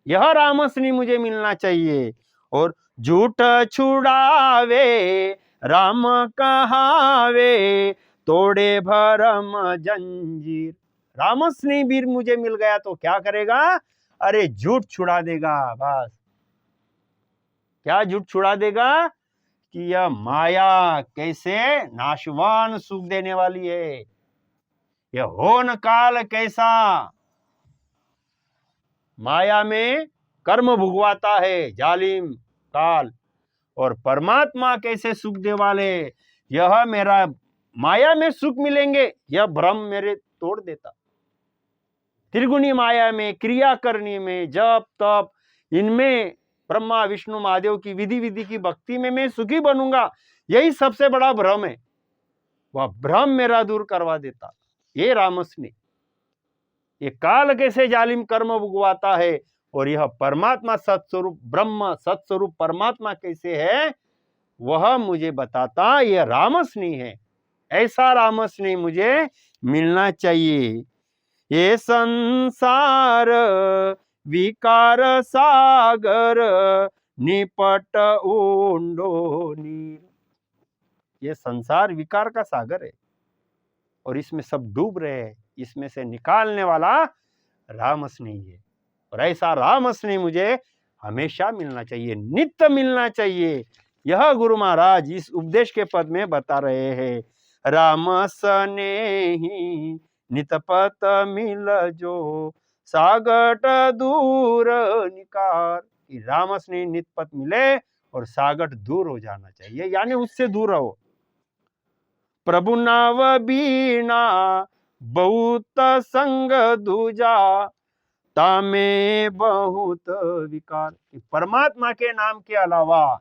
S1: यह रामस्नी मुझे मिलना चाहिए। और झूठ छुड़ावे राम कहावे, तोड़े भरम जंजीर। रामस्नी वीर मुझे मिल गया तो क्या करेगा? अरे झूठ छुड़ा देगा। बस क्या झूठ छुड़ा देगा? कि यह माया कैसे नाशवान सुख देने वाली है, यह होन काल कैसा माया में कर्म भुगवाता है, जालिम काल, और परमात्मा कैसे सुख दे वाले। यह मेरा माया में सुख मिलेंगे, यह भ्रम मेरे तोड़ देता। त्रिगुणी माया में, क्रिया करने में, जप तप, इनमें ब्रह्मा विष्णु महादेव की विधि की भक्ति में मैं सुखी बनूंगा, यही सबसे बड़ा भ्रम है। वह भ्रम मेरा दूर करवा देता। ये रामस्ने, ये काल कैसे जालिम कर्म भुगवाता है, और यह परमात्मा सत्स्वरूप ब्रह्म सत्स्वरूप परमात्मा कैसे है, वह मुझे बताता। यह रामस्ने है। ऐसा रामस्ने मुझे मिलना चाहिए। ये संसार विकार सागर, निपट ऊंडो नीर। ये संसार विकार का सागर है और इसमें सब डूब रहे हैं। इसमें से निकालने वाला रामस्ने है। और ऐसा रामस्ने मुझे हमेशा मिलना चाहिए, नित्य मिलना चाहिए। यह गुरु महाराज इस उपदेश के पद में बता रहे हैं। रामस्ने ही नितपत मिल जो, सागट दूर निकार। रामस्ने नितपत मिले और सागट दूर हो जाना चाहिए, यानी उससे दूर रहो। प्रभु नाव बीना बहुत संग दूजा, तामे बहुत विकार। परमात्मा के नाम के अलावा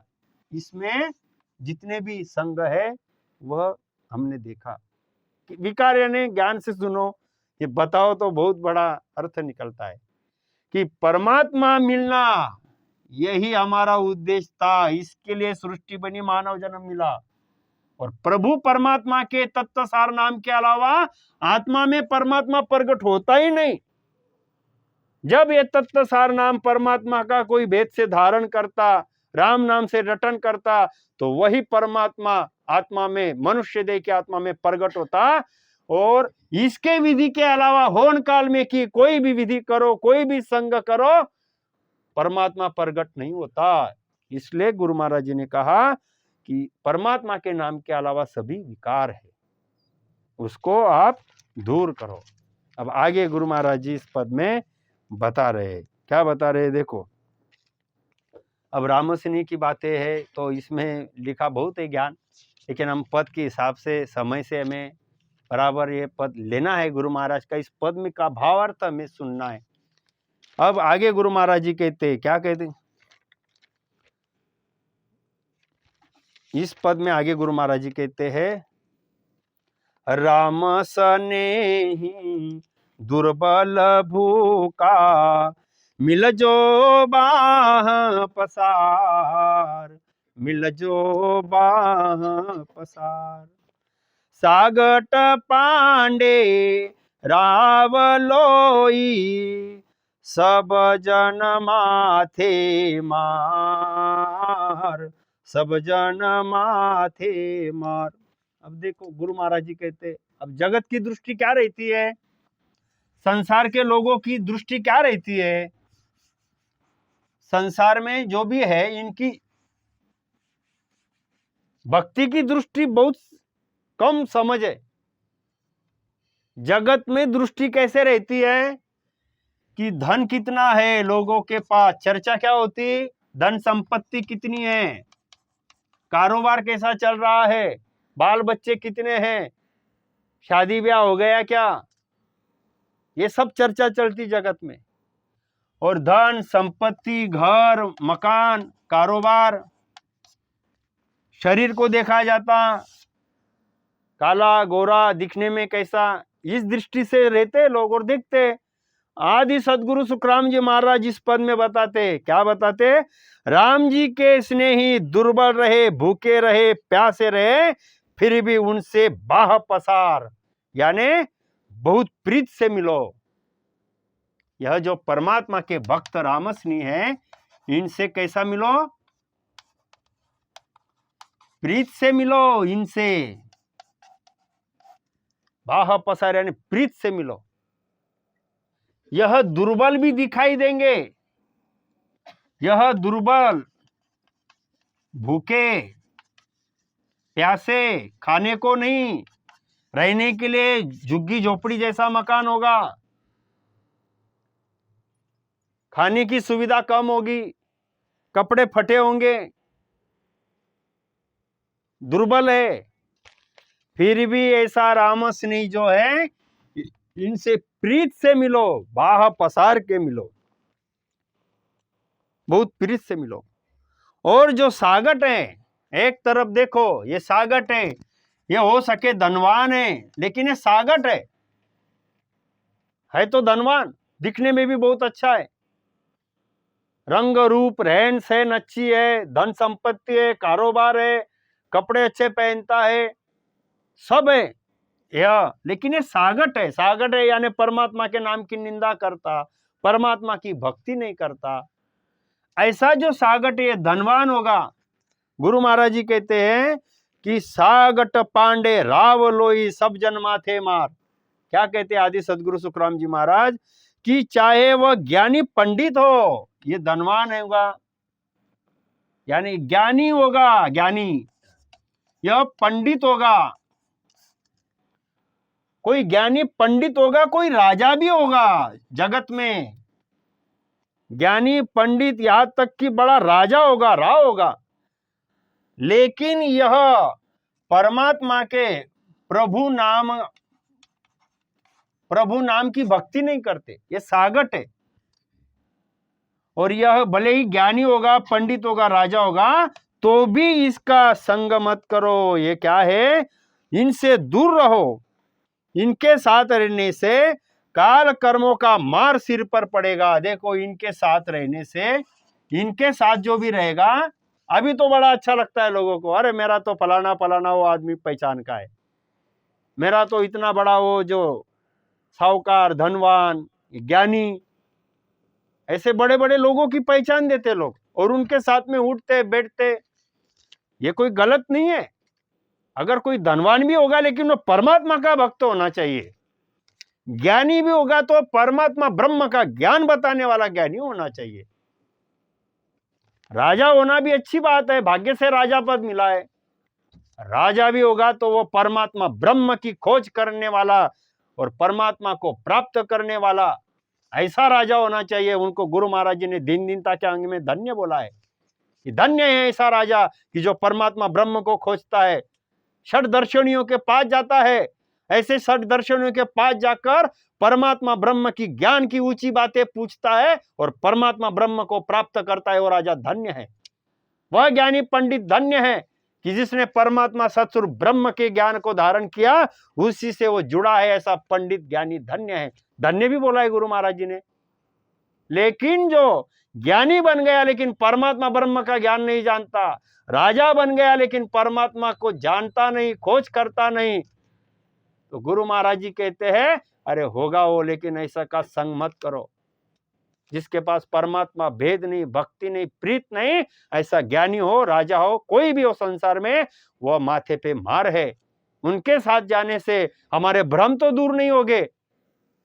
S1: इसमें जितने भी संग है वह हमने देखा। विकार यानी ज्ञान से सुनो, ये बताओ तो बहुत बड़ा अर्थ निकलता है कि परमात्मा मिलना यही हमारा उद्देश्य था। इसके लिए सृष्टि बनी, मानव जन्म मिला। और प्रभु परमात्मा के तत्व सार नाम के अलावा आत्मा में परमात्मा प्रकट होता ही नहीं। जब ये तत्व सार नाम परमात्मा का कोई भेद से धारण करता, राम नाम से रटन करता, तो वही परमात्मा आत्मा में, मनुष्य देह की आत्मा में प्रकट होता। और इसके विधि के अलावा होन काल में की कोई भी विधि करो, कोई भी संग करो, परमात्मा प्रकट नहीं होता। इसलिए गुरु महाराज जी ने कहा कि परमात्मा के नाम के अलावा सभी विकार है, उसको आप दूर करो। अब आगे गुरु महाराज जी इस पद में बता रहे, क्या बता रहे देखो। अब रामस्ने की बातें है तो इसमें लिखा बहुत है ज्ञान, लेकिन हम पद के हिसाब से समय से हमें बराबर ये पद लेना है गुरु महाराज का। इस पद में का भावार्थ हमें सुनना है। अब आगे गुरु महाराज जी कहते हैं, क्या कहते हैं इस पद में? आगे गुरु महाराज जी कहते हैं, रामस्ने ही दुर्बल भूका, मिल जो बाह पसार, मिल जो बाह पसार। सागट पांडे रावलोई, सब जन माथे मार, सब जन माथे मार। अब देखो गुरु महाराज जी कहते, अब जगत की दृष्टि क्या रहती है, संसार के लोगों की दृष्टि क्या रहती है? संसार में जो भी है इनकी भक्ति की दृष्टि बहुत कम समझ है। जगत में दृष्टि कैसे रहती है कि धन कितना है लोगों के पास, चर्चा क्या होती, धन संपत्ति कितनी है, कारोबार कैसा चल रहा है, बाल बच्चे कितने हैं, शादी ब्याह हो गया क्या, ये सब चर्चा चलती जगत में। और धन संपत्ति, घर मकान, कारोबार, शरीर को देखा जाता, काला गोरा दिखने में कैसा, इस दृष्टि से रहते लोग और देखते। आदि सदगुरु सुखराम जी महाराज इस पद में बताते, क्या बताते, राम जी के स्नेही दुर्बल रहे, भूखे रहे, प्यासे रहे, फिर भी उनसे बाह पसार, यानी बहुत प्रीत से मिलो। यह जो परमात्मा के भक्त रामस्नी है, इनसे कैसा मिलो? प्रीत से मिलो इनसे। बाह पसार यानी प्रीत से मिलो। यह दुर्बल भी दिखाई देंगे, यह दुर्बल, भूखे प्यासे, खाने को नहीं, रहने के लिए झुग्गी झोपड़ी जैसा मकान होगा, खाने की सुविधा कम होगी, कपड़े फटे होंगे, दुर्बल है, फिर भी ऐसा राम स्नेही जो है, इनसे प्रीत से मिलो, बाह पसार के मिलो, बहुत प्रीत से मिलो। और जो सागट है, एक तरफ देखो ये सागट है, ये हो सके धनवान है, लेकिन ये सागट है तो धनवान, दिखने में भी बहुत अच्छा है, रंग रूप रहन सहन अच्छी है, धन संपत्ति है, कारोबार है, कपड़े अच्छे पहनता है, सब है यह, लेकिन ये सागट है। सागट है यानी परमात्मा के नाम की निंदा करता, परमात्मा की भक्ति नहीं करता। ऐसा जो सागट है धनवान होगा। गुरु महाराज जी कहते हैं कि सागट पांडे राव लोई सब जन माथे मार। क्या कहते हैं आदि सदगुरु सुखराम जी महाराज कि चाहे वह ज्ञानी पंडित हो, ये धनवान होगा यानी ज्ञानी होगा, ज्ञानी, यह पंडित होगा, कोई ज्ञानी पंडित होगा, कोई राजा भी होगा जगत में, ज्ञानी पंडित यहां तक कि बड़ा राजा होगा, राव होगा, लेकिन यह परमात्मा के प्रभु नाम की भक्ति नहीं करते, ये सागट है। और यह भले ही ज्ञानी होगा, पंडित होगा, राजा होगा, तो भी इसका संग मत करो। ये क्या है? इनसे दूर रहो, इनके साथ रहने से काल कर्मों का मार सिर पर पड़ेगा। देखो इनके साथ रहने से, इनके साथ जो भी रहेगा, अभी तो बड़ा अच्छा लगता है लोगों को, अरे मेरा तो फलाना फलाना वो आदमी पहचान का है, मेरा तो इतना बड़ा वो जो साहूकार, धनवान, ज्ञानी, ऐसे बड़े बड़े लोगों की पहचान देते लोग और उनके साथ में उठते बैठते। ये कोई गलत नहीं है, अगर कोई धनवान भी होगा लेकिन वो परमात्मा का भक्त होना चाहिए, ज्ञानी भी होगा तो परमात्मा ब्रह्म का ज्ञान बताने वाला ज्ञानी होना चाहिए। राजा होना भी अच्छी बात है, भाग्य से राजा पद मिला है, राजा भी होगा तो वो परमात्मा ब्रह्म की खोज करने वाला और परमात्मा को प्राप्त करने वाला ऐसा राजा होना चाहिए। उनको गुरु महाराज जी ने दीन दीनता के अंग में धन्य बोला है कि धन्य है ऐसा राजा कि जो परमात्मा ब्रह्म को खोजता है, षड दर्शनियों के पास जाता है, ऐसे षड दर्शनियों के पास जाकर परमात्मा ब्रह्म की ज्ञान की ऊंची बातें पूछता है और परमात्मा ब्रह्म को प्राप्त करता है। वो राजा धन्य है, वह ज्ञानी पंडित धन्य है कि जिसने परमात्मा सत्स्वरूप ब्रह्म के ज्ञान को धारण किया, उसी से वो जुड़ा है, ऐसा पंडित ज्ञानी धन्य है। धन्य भी बोला है गुरु महाराज जी ने। लेकिन जो ज्ञानी बन गया लेकिन परमात्मा ब्रह्म का ज्ञान नहीं जानता, राजा बन गया लेकिन परमात्मा को जानता नहीं, खोज करता नहीं, तो गुरु महाराज जी कहते हैं अरे होगा वो, लेकिन ऐसा का संग मत करो। जिसके पास परमात्मा भेद नहीं, भक्ति नहीं, प्रीत नहीं, ऐसा ज्ञानी हो, राजा हो, कोई भी हो संसार में, वह माथे पे मार है। उनके साथ जाने से हमारे भ्रम तो दूर नहीं होंगे,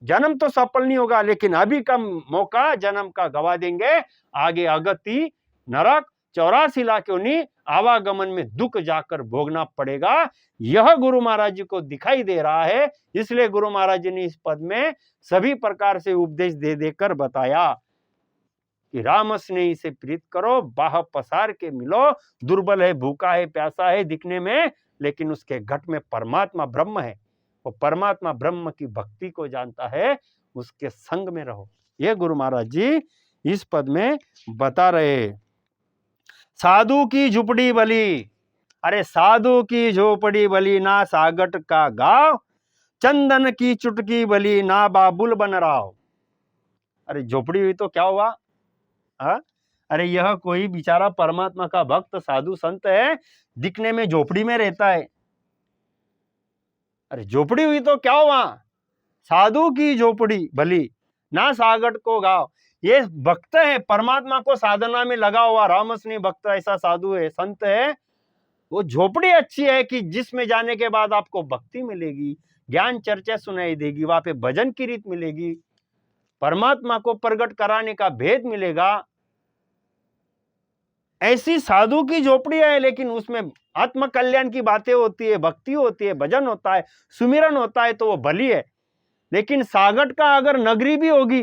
S1: जन्म तो सफल नहीं होगा, लेकिन अभी का मौका जन्म का गवा देंगे, आगे अगति, नरक, 84 लाख योनि, आवागमन में दुख जाकर भोगना पड़ेगा। यह गुरु महाराज जी को दिखाई दे रहा है, इसलिए गुरु महाराज जी ने इस पद में सभी प्रकार से उपदेश दे देकर बताया कि राम स्नेही से प्रीत करो, बाह पसार के मिलो। दुर्बल है, भूखा है, प्यासा है दिखने में, लेकिन उसके घट में परमात्मा ब्रह्म है, वो परमात्मा ब्रह्म की भक्ति को जानता है, उसके संग में रहो। ये गुरु महाराज जी इस पद में बता रहे। साधु की झुपड़ी बली, अरे साधु की झोपड़ी बली ना सागट का गांव, चंदन की चुटकी बली ना बाबुल बन राव। अरे झोपड़ी हुई तो क्या हुआ? अरे यह कोई बेचारा परमात्मा का भक्त साधु संत है, दिखने में झोपड़ी में रहता है। अरे झोपड़ी हुई तो क्या हुआ? साधु की झोपड़ी भली ना सागट को गाँव। ये भक्त है, परमात्मा को साधना में लगा हुआ रामस्नेही भक्त, ऐसा साधु है, संत है। वो झोपड़ी अच्छी है कि जिसमें जाने के बाद आपको भक्ति मिलेगी, ज्ञान चर्चा सुनाई देगी, वहां पे भजन की रीत मिलेगी, परमात्मा को प्रकट कराने का भेद मिलेगा। ऐसी साधु की झोपड़ी है, लेकिन उसमें आत्म कल्याण की बातें होती है, भक्ति होती है, भजन होता है, सुमिरन होता है, तो वो भली है। लेकिन सागट का अगर नगरी भी होगी,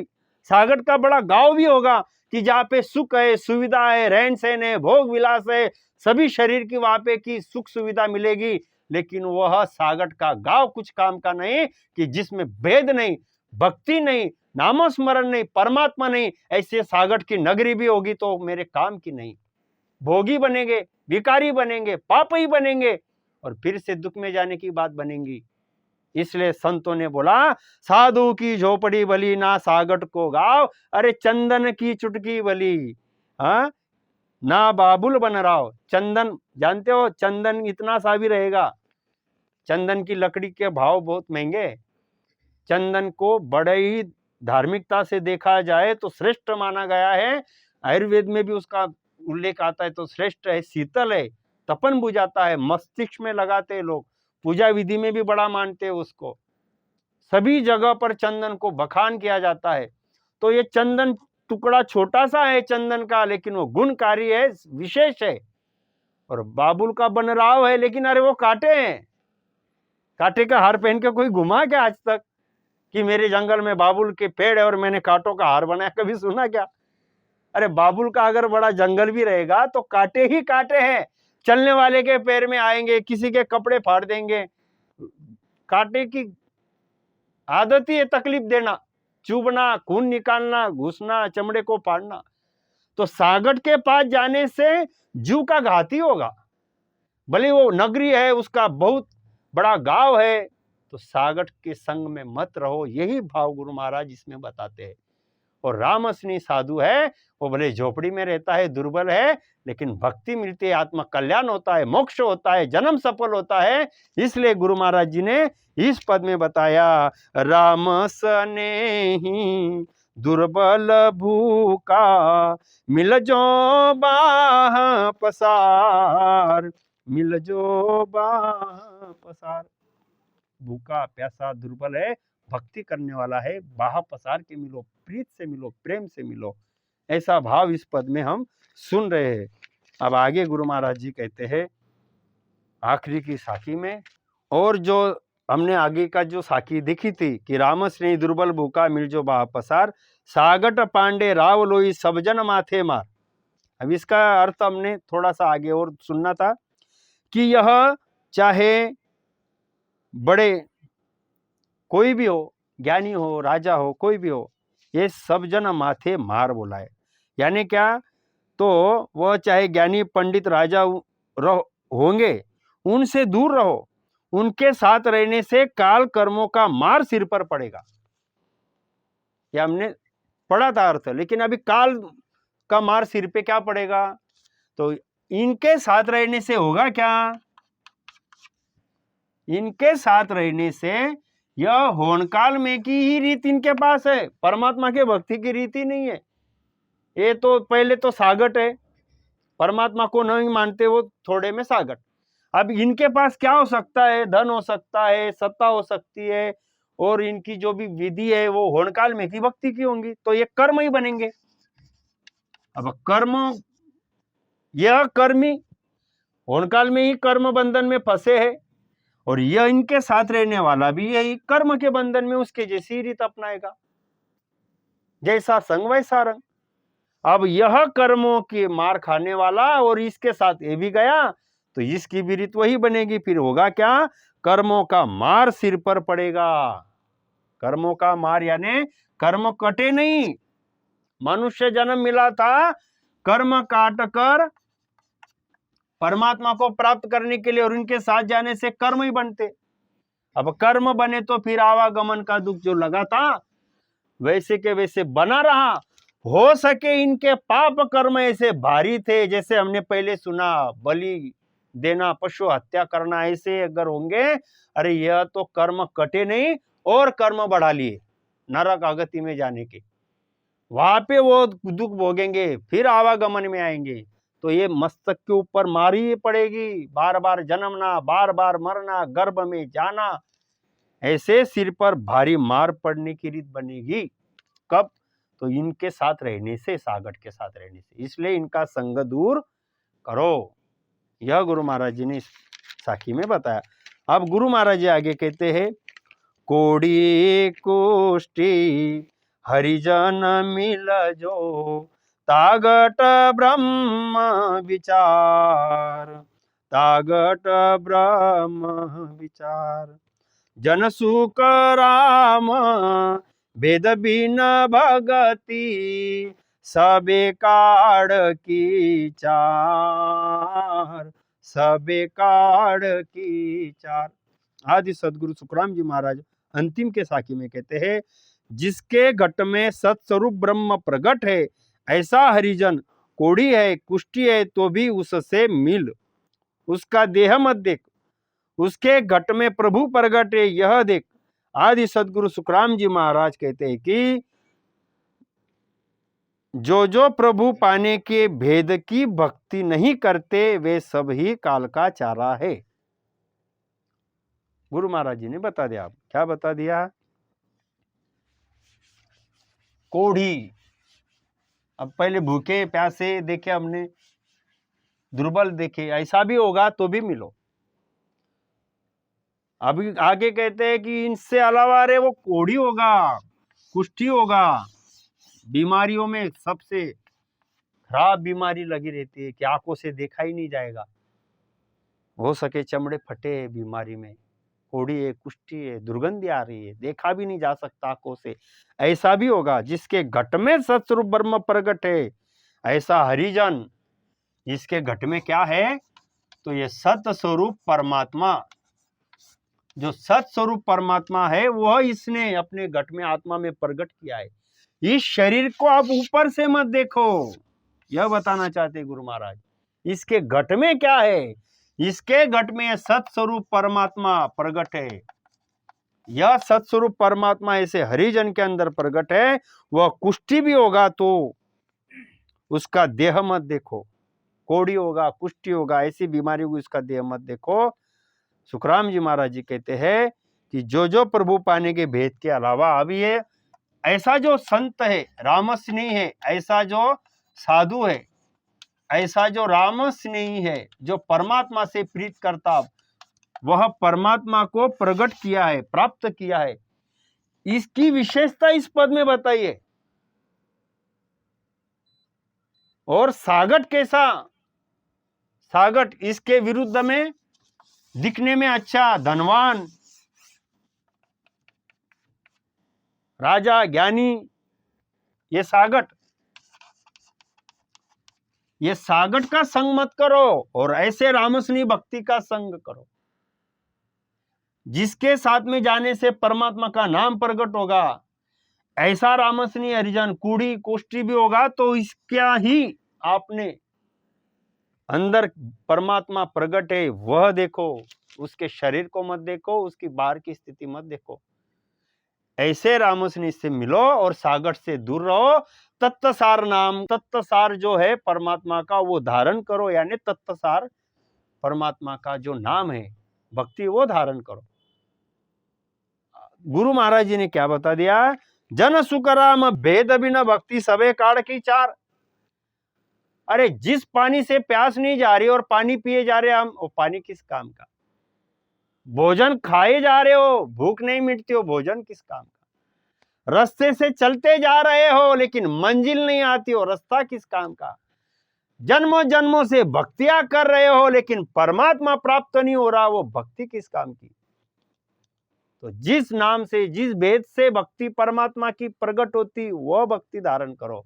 S1: सागट का बड़ा गांव भी होगा कि जहाँ पे सुख है, सुविधा है, रहन सहन है, भोग विलास है, सभी शरीर की वहां पे की सुख सुविधा मिलेगी, लेकिन वह सागट का गांव कुछ काम का नहीं, कि जिसमें भेद नहीं, भक्ति नहीं, नामस्मरण नहीं, परमात्मा नहीं, ऐसे सागट की नगरी भी होगी तो मेरे काम की नहीं। भोगी बनेंगे, भिखारी बनेंगे, पापी बनेंगे, और फिर से दुख में जाने की बात बनेगी। इसलिए संतों ने बोला साधु की झोपड़ी भली ना सागट को गाँव, अरे चंदन की चुटकी भली हाँ ना बाबुल बन रहा। चंदन जानते हो, चंदन इतना सा भी रहेगा, चंदन की लकड़ी के भाव बहुत महंगे। चंदन को बड़े ही धार्मिकता से देखा जाए तो श्रेष्ठ माना गया है, आयुर्वेद में भी उसका उल्लेख आता है, तो श्रेष्ठ है, शीतल है, तपन बुझाता है, मस्तिष्क में लगाते हैं लोग, पूजा विधि में भी बड़ा मानते हैं उसको, सभी जगह पर चंदन को बखान किया जाता है। तो ये चंदन टुकड़ा छोटा सा है चंदन का, लेकिन वो गुणकारी है, विशेष है। और बाबुल का बनराव है, लेकिन अरे वो कांटे हैं, कांटे का हार पहन के कोई घुमा क्या आज तक कि मेरे जंगल में बाबुल के पेड़ है और मैंने कांटों का हार बनाया, कभी सुना क्या? अरे बाबुल का अगर बड़ा जंगल भी रहेगा तो कांटे ही कांटे हैं, चलने वाले के पैर में आएंगे, किसी के कपड़े फाड़ देंगे। कांटे की आदत ही है तकलीफ देना, चुभना, खून निकालना, घुसना, चमड़े को फाड़ना। तो सागट के पास जाने से जीव का घाती होगा, भले वो नगरी है, उसका बहुत बड़ा गांव है, तो सागट के संग में मत रहो, यही भाव गुरु महाराज इसमें बताते हैं। और रामस्नेही साधु है, वो भले झोपड़ी में रहता है, दुर्बल है, लेकिन भक्ति मिलती है, आत्मा कल्याण होता है, मोक्ष होता है, जन्म सफल होता है। इसलिए गुरु महाराज जी ने इस पद में बताया, राम स्नेही दुर्बल भूखा मिल जो बाह पसार, मिल जो बाह पसार। भूखा प्यासा दुर्बल है, भक्ति करने वाला है, बाह पसार के मिलो, प्रीत से मिलो, प्रेम से मिलो, ऐसा भाव इस पद में हम सुन रहे हैं। अब आगे गुरु महाराज जी कहते हैं आखिरी की साखी में, और जो हमने आगे का जो साखी देखी थी कि राम स्नेही दुर्बल भूखा मिल जो बाह पसार, सागट पांडे राव लोई सब जन माथे मार। अब इसका अर्थ हमने थोड़ा सा आगे और सुनना था कि यह चाहे बड़े कोई भी हो, ज्ञानी हो, राजा हो, कोई भी हो, ये सब जन माथे मार बोला है। यानी क्या, तो वह चाहे ज्ञानी पंडित राजा होंगे, उनसे दूर रहो, उनके साथ रहने से काल कर्मों का मार सिर पर पड़ेगा। यह हमने पढ़ा था अर्थ, लेकिन अभी काल का मार सिर पे क्या पड़ेगा, तो इनके साथ रहने से होगा क्या, इनके साथ रहने से यह होनकाल में की ही रीत इनके पास है, परमात्मा के भक्ति की रीति नहीं है। ये तो पहले तो सागट है, परमात्मा को नहीं मानते वो थोड़े में सागट। अब इनके पास क्या हो सकता है, धन हो सकता है, सत्ता हो सकती है, और इनकी जो भी विधि है वो होनकाल में की भक्ति की होंगी, तो ये कर्म ही बनेंगे। अब कर्म, यह कर्मी होनकाल में ही कर्म बंधन में फंसे है, और यह इनके साथ रहने वाला भी यही कर्म के बंधन में उसके जैसी रीत अपनाएगा, जैसा संग वैसा रंग। अब यह कर्मों के मार खाने वाला और इसके साथ ये भी गया, तो इसकी भी रीत वही बनेगी। फिर होगा क्या, कर्मों का मार सिर पर पड़ेगा। कर्मों का मार यानी कर्म कटे नहीं, मनुष्य जन्म मिला था कर्म काट कर परमात्मा को प्राप्त करने के लिए, और उनके साथ जाने से कर्म ही बनते। अब कर्म बने तो फिर आवागमन का दुख जो लगा था वैसे के वैसे बना रहा। हो सके इनके पाप कर्म ऐसे भारी थे, जैसे हमने पहले सुना, बलि देना, पशु हत्या करना, ऐसे अगर होंगे, अरे यह तो कर्म कटे नहीं, और कर्म बढ़ा लिए नरक अगति में जाने के, वहां पे वो दुख भोगेंगे, फिर आवागमन में आएंगे। तो ये मस्तक के ऊपर मारी पड़ेगी, बार बार जन्मना, बार बार मरना, गर्भ में जाना, ऐसे सिर पर भारी मार पड़ने की रीत बनेगी। कब? तो इनके साथ रहने से, सागट के साथ रहने से। इसलिए इनका संग दूर करो। यह गुरु महाराज जी ने इस साखी में बताया। अब गुरु महाराज जी आगे कहते हैं, कोड़ी कुष्टी हरिजन मिल जो, तागट ब्रह्म विचार, तागट ब्रह्म विचार, जन सुख राम वेद बिन भगति, सबे काड़ की चार, सबे काड़ की चार। आदि सदगुरु सुखराम जी महाराज अंतिम के साखी में कहते हैं, जिसके घट में सत्स्वरूप ब्रह्म प्रगट है, ऐसा हरिजन कोढ़ी है, कुष्ठी है, तो भी उससे मिल, उसका देह मत देख, उसके घट में प्रभु प्रगट है, यह देख। आदि सदगुरु सुखराम जी महाराज कहते हैं कि जो जो प्रभु पाने के भेद की भक्ति नहीं करते, वे सब ही काल का चारा है। गुरु महाराज जी ने बता दिया। क्या बता दिया? कोढ़ी। अब पहले भूखे प्यासे देखे हमने, दुर्बल देखे, ऐसा भी होगा तो भी मिलो। अभी आगे कहते हैं कि इनसे अलावा रे वो कोढ़ी होगा, कुष्ठी होगा। बीमारियों में सबसे खराब बीमारी लगी रहती है कि आंखों से देखा ही नहीं जाएगा, हो सके चमड़े फटे है बीमारी में, कोढ़ी है, कुष्ठी है, दुर्गंधी आ रही है, देखा भी नहीं जा सकता आंखों से, ऐसा भी होगा। जिसके घट में सत्स्वरूप ब्रह्म प्रगट है, ऐसा हरिजन, जिसके घट में क्या है? तो ये सत स्वरूप परमात्मा, जो सत स्वरूप परमात्मा है, वह इसने अपने घट में आत्मा में प्रकट किया है। इस शरीर को आप ऊपर से मत देखो, यह बताना चाहते गुरु महाराज। इसके घट में क्या है? इसके घट में सत स्वरूप परमात्मा प्रकट है। यह सत स्वरूप परमात्मा ऐसे हरिजन के अंदर प्रकट है। वह कुष्ठी भी होगा तो उसका देह मत देखो, कोढ़ी होगा, कुष्ठी होगा, ऐसी बीमारी होगी, उसका देह मत देखो। सुखराम जी महाराज जी कहते हैं कि जो जो प्रभु पाने के भेद के अलावा, अभी ये ऐसा जो संत है, राम स्नेही है, ऐसा जो साधु है, ऐसा जो राम स्नेही है, जो परमात्मा से प्रीत करता, वह परमात्मा को प्रकट किया है, प्राप्त किया है। इसकी विशेषता इस पद में बताइए। और सागट कैसा? सागट इसके विरुद्ध में, दिखने में अच्छा, धनवान, राजा, ज्ञानी, ये सागट। ये सागट का संग मत करो और ऐसे रामस्नी भक्ति का संग करो, जिसके साथ में जाने से परमात्मा का नाम प्रकट होगा। ऐसा रामस्नी हरिजन कूड़ी कोष्ठी भी होगा तो इसका ही आपने अंदर परमात्मा प्रकट है, वह देखो। उसके शरीर को मत देखो, उसकी बाहर की स्थिति मत देखो। ऐसे रामस्नी से मिलो और सागट से दूर रहो। तत्वसार नाम, तत्वसार जो है परमात्मा का, वो धारण करो, यानी तत्वसार परमात्मा का जो नाम है भक्ति, वो धारण करो। गुरु महाराज जी ने क्या बता दिया? जन सुखराम भेद बिना भक्ति, सबे काढ़ की चार। अरे जिस पानी से प्यास नहीं जा रही और पानी पिए जा रहे हम, वो पानी किस काम का? भोजन खाए जा रहे हो, भूख नहीं मिटती हो, भोजन किस काम का? रास्ते से चलते जा रहे हो लेकिन मंजिल नहीं आती हो, रास्ता किस काम का? जन्मों जन्मों से भक्तियां कर रहे हो लेकिन परमात्मा प्राप्त नहीं हो रहा, वो भक्ति किस काम की? तो जिस नाम से, जिस भेद से भक्ति परमात्मा की प्रकट होती, वह भक्ति धारण करो।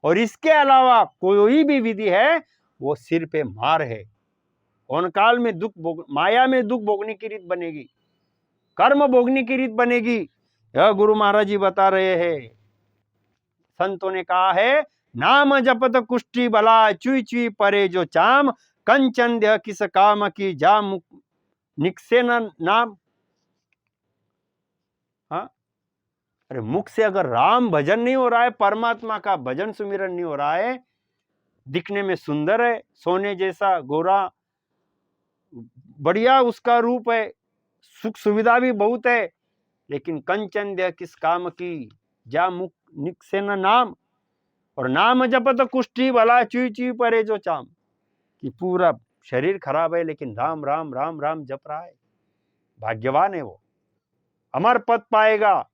S1: और इसके अलावा कोई भी विधि है, वो सिर पे मार है। कौन काल में दुख माया में दुख भोगने की रीत बनेगी, कर्म भोगने की रीत बनेगी। यह गुरु महाराज जी बता रहे हैं। संतों ने कहा है, नाम जपत कुष्ठी भला, चुई चुई परे जो चाम, कंचन देह किस काम की, जा निकसे न नाम। अरे मुख से अगर राम भजन नहीं हो रहा है, परमात्मा का भजन सुमिरन नहीं हो रहा है, दिखने में सुंदर है, सोने जैसा गोरा, बढ़िया उसका रूप है, सुख सुविधा भी बहुत है, लेकिन कंचन दे किस काम की, जा मुख निक से न नाम, और नाम जपत कुष्ठी भला चुई चुई परे जो चाम, कि पूरा शरीर खराब है लेकिन राम राम राम राम जप रहा है, भाग्यवान है वो, अमर पद पाएगा।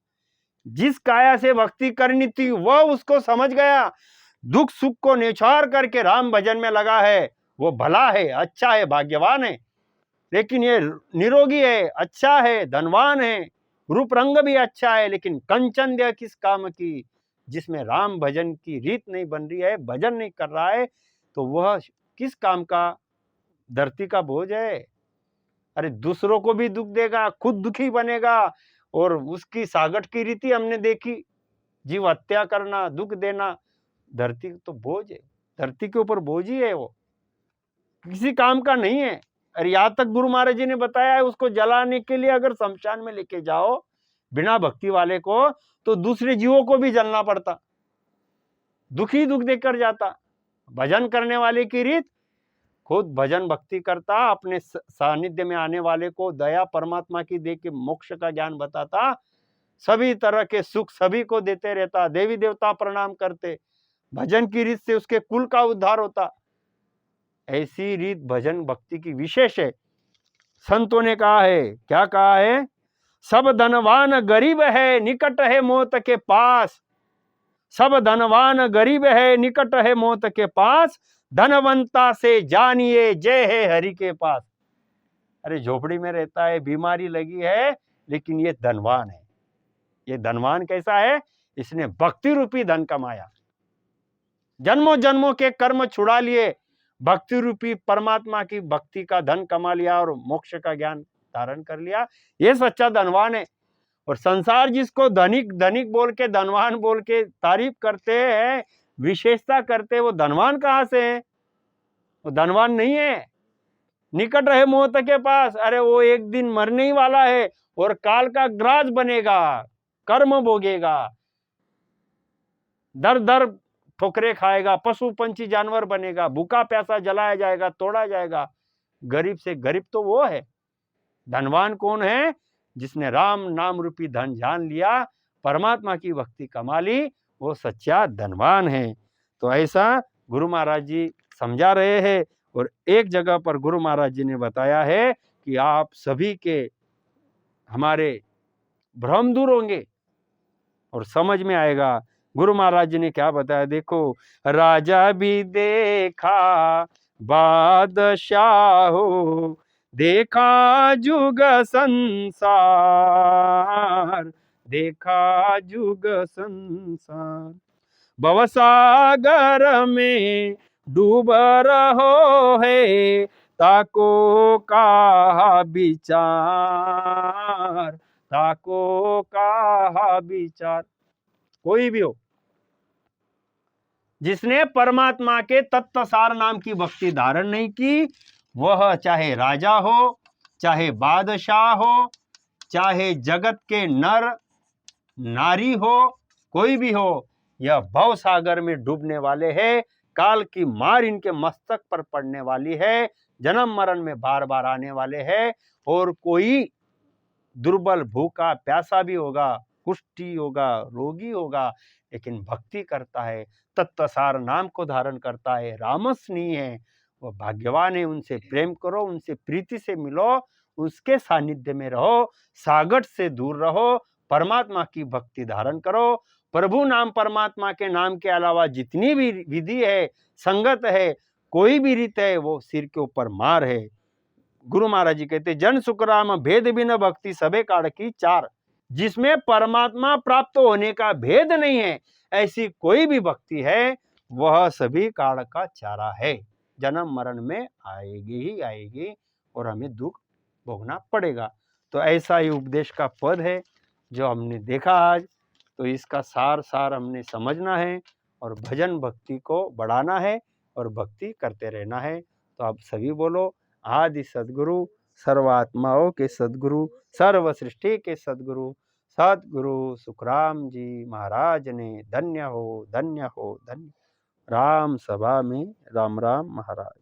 S1: जिस काया से भक्ति करनी थी वह उसको समझ गया, दुख सुख को निछावर करके राम भजन में लगा है, वो भला है, अच्छा है, भाग्यवान है। लेकिन ये निरोगी है, अच्छा है, धनवान है, रूप रंग भी अच्छा है, लेकिन कंचन दे किस काम की, जिसमें राम भजन की रीत नहीं बन रही है, भजन नहीं कर रहा है, तो वह किस काम का, धरती का बोझ है। अरे दूसरों को भी दुख देगा, खुद दुखी बनेगा, और उसकी सागट की रीति हमने देखी, जीव हत्या करना, दुख देना, धरती तो बोझ है, धरती के ऊपर बोझ ही है, वो किसी काम का नहीं है। और यहाँ तक गुरु महाराज जी ने बताया है, उसको जलाने के लिए अगर शमशान में लेके जाओ बिना भक्ति वाले को, तो दूसरे जीवों को भी जलना पड़ता, दुखी दुख देकर जाता। भजन करने वाले की रीत, खुद भजन भक्ति करता, अपने सानिध्य में आने वाले को दया परमात्मा की दे के मोक्ष का ज्ञान बताता, सभी तरह के सुख सभी को देते रहता, देवी देवता प्रणाम करते, भजन की रीत से उसके कुल का उद्धार होता। ऐसी रीत भजन भक्ति की विशेष है। संतों ने कहा है, क्या कहा है, सब धनवान गरीब है, निकट है मौत के पास, सब धनवान गरीब है, निकट है मौत के पास, धनवंता से जानिए जय है हरि के पास। अरे झोपड़ी में रहता है, बीमारी लगी है, लेकिन ये धनवान है। ये धनवान कैसा है, इसने भक्ति रूपी धन कमाया, जन्मों जन्मों के कर्म छुड़ा लिए, भक्ति रूपी परमात्मा की भक्ति का धन कमा लिया और मोक्ष का ज्ञान धारण कर लिया, ये सच्चा धनवान है। और संसार जिसको धनिक धनिक बोल के, धनवान बोल के तारीफ करते हैं, विशेषता करते हैं, वो धनवान कहाँ से है, वो धनवान नहीं है। निकट रहे मौत के पास, अरे वो एक दिन मरने ही वाला है, और काल का ग्रास बनेगा, कर्म भोगेगा, दर दर ठोकरे खाएगा, पशु पंछी जानवर बनेगा, भूखा प्यासा जलाया जाएगा, तोड़ा जाएगा। गरीब से गरीब तो वो है। धनवान कौन है, जिसने राम नाम रूपी धन जान लिया, परमात्मा की भक्ति कमा ली, वो सच्चा धनवान है। तो ऐसा गुरु महाराज जी समझा रहे हैं। और एक जगह पर गुरु महाराज जी ने बताया है कि आप सभी के हमारे भ्रम दूर होंगे और समझ में आएगा। गुरु महाराज जी ने क्या बताया, देखो, राजा भी देखा बादशाह हो, देखा जुग संसार, देखा जुग संसार, भवसागर में डूब रहो है, ताको का विचार, ताको का विचार। कोई भी हो, जिसने परमात्मा के तत्वसार नाम की भक्ति धारण नहीं की, वह चाहे राजा हो, चाहे बादशाह हो, चाहे जगत के नर नारी हो, कोई भी हो, यह भव सागर में डूबने वाले हैं। काल की मार इनके मस्तक पर पड़ने वाली है, जन्म मरण में बार बार आने वाले हैं। और कोई दुर्बल भूखा प्यासा भी होगा, कुष्ठी होगा, रोगी होगा, लेकिन भक्ति करता है, तत्वसार नाम को धारण करता है, रामस्नेही है, वो भाग्यवान है। उनसे प्रेम करो, उनसे प्रीति से मिलो, उसके सानिध्य में रहो, सागट से दूर रहो, परमात्मा की भक्ति धारण करो। प्रभु नाम परमात्मा के नाम के अलावा जितनी भी विधि है, संगत है, कोई भी रीत है, वो सिर के ऊपर मार है। गुरु महाराज जी कहते, जन सुखराम भेद बिन भक्ति सबे काढ़ की चार। जिसमें परमात्मा प्राप्त होने का भेद नहीं है, ऐसी कोई भी भक्ति है, वह सभी काढ़ का चारा है, जन्म मरण में आएगी ही आएगी और हमें दुख भोगना पड़ेगा। तो ऐसा ही उपदेश का पद है जो हमने देखा आज। तो इसका सार हमने समझना है और भजन भक्ति को बढ़ाना है और भक्ति करते रहना है। तो आप सभी बोलो, आदि सद्गुरु, सर्वात्माओं के सद्गुरु, सर्व सृष्टि के सद्गुरु, सदगुरु सुखराम जी महाराज ने धन्य हो धन्य हो धन्य। राम सभा में राम राम महाराज।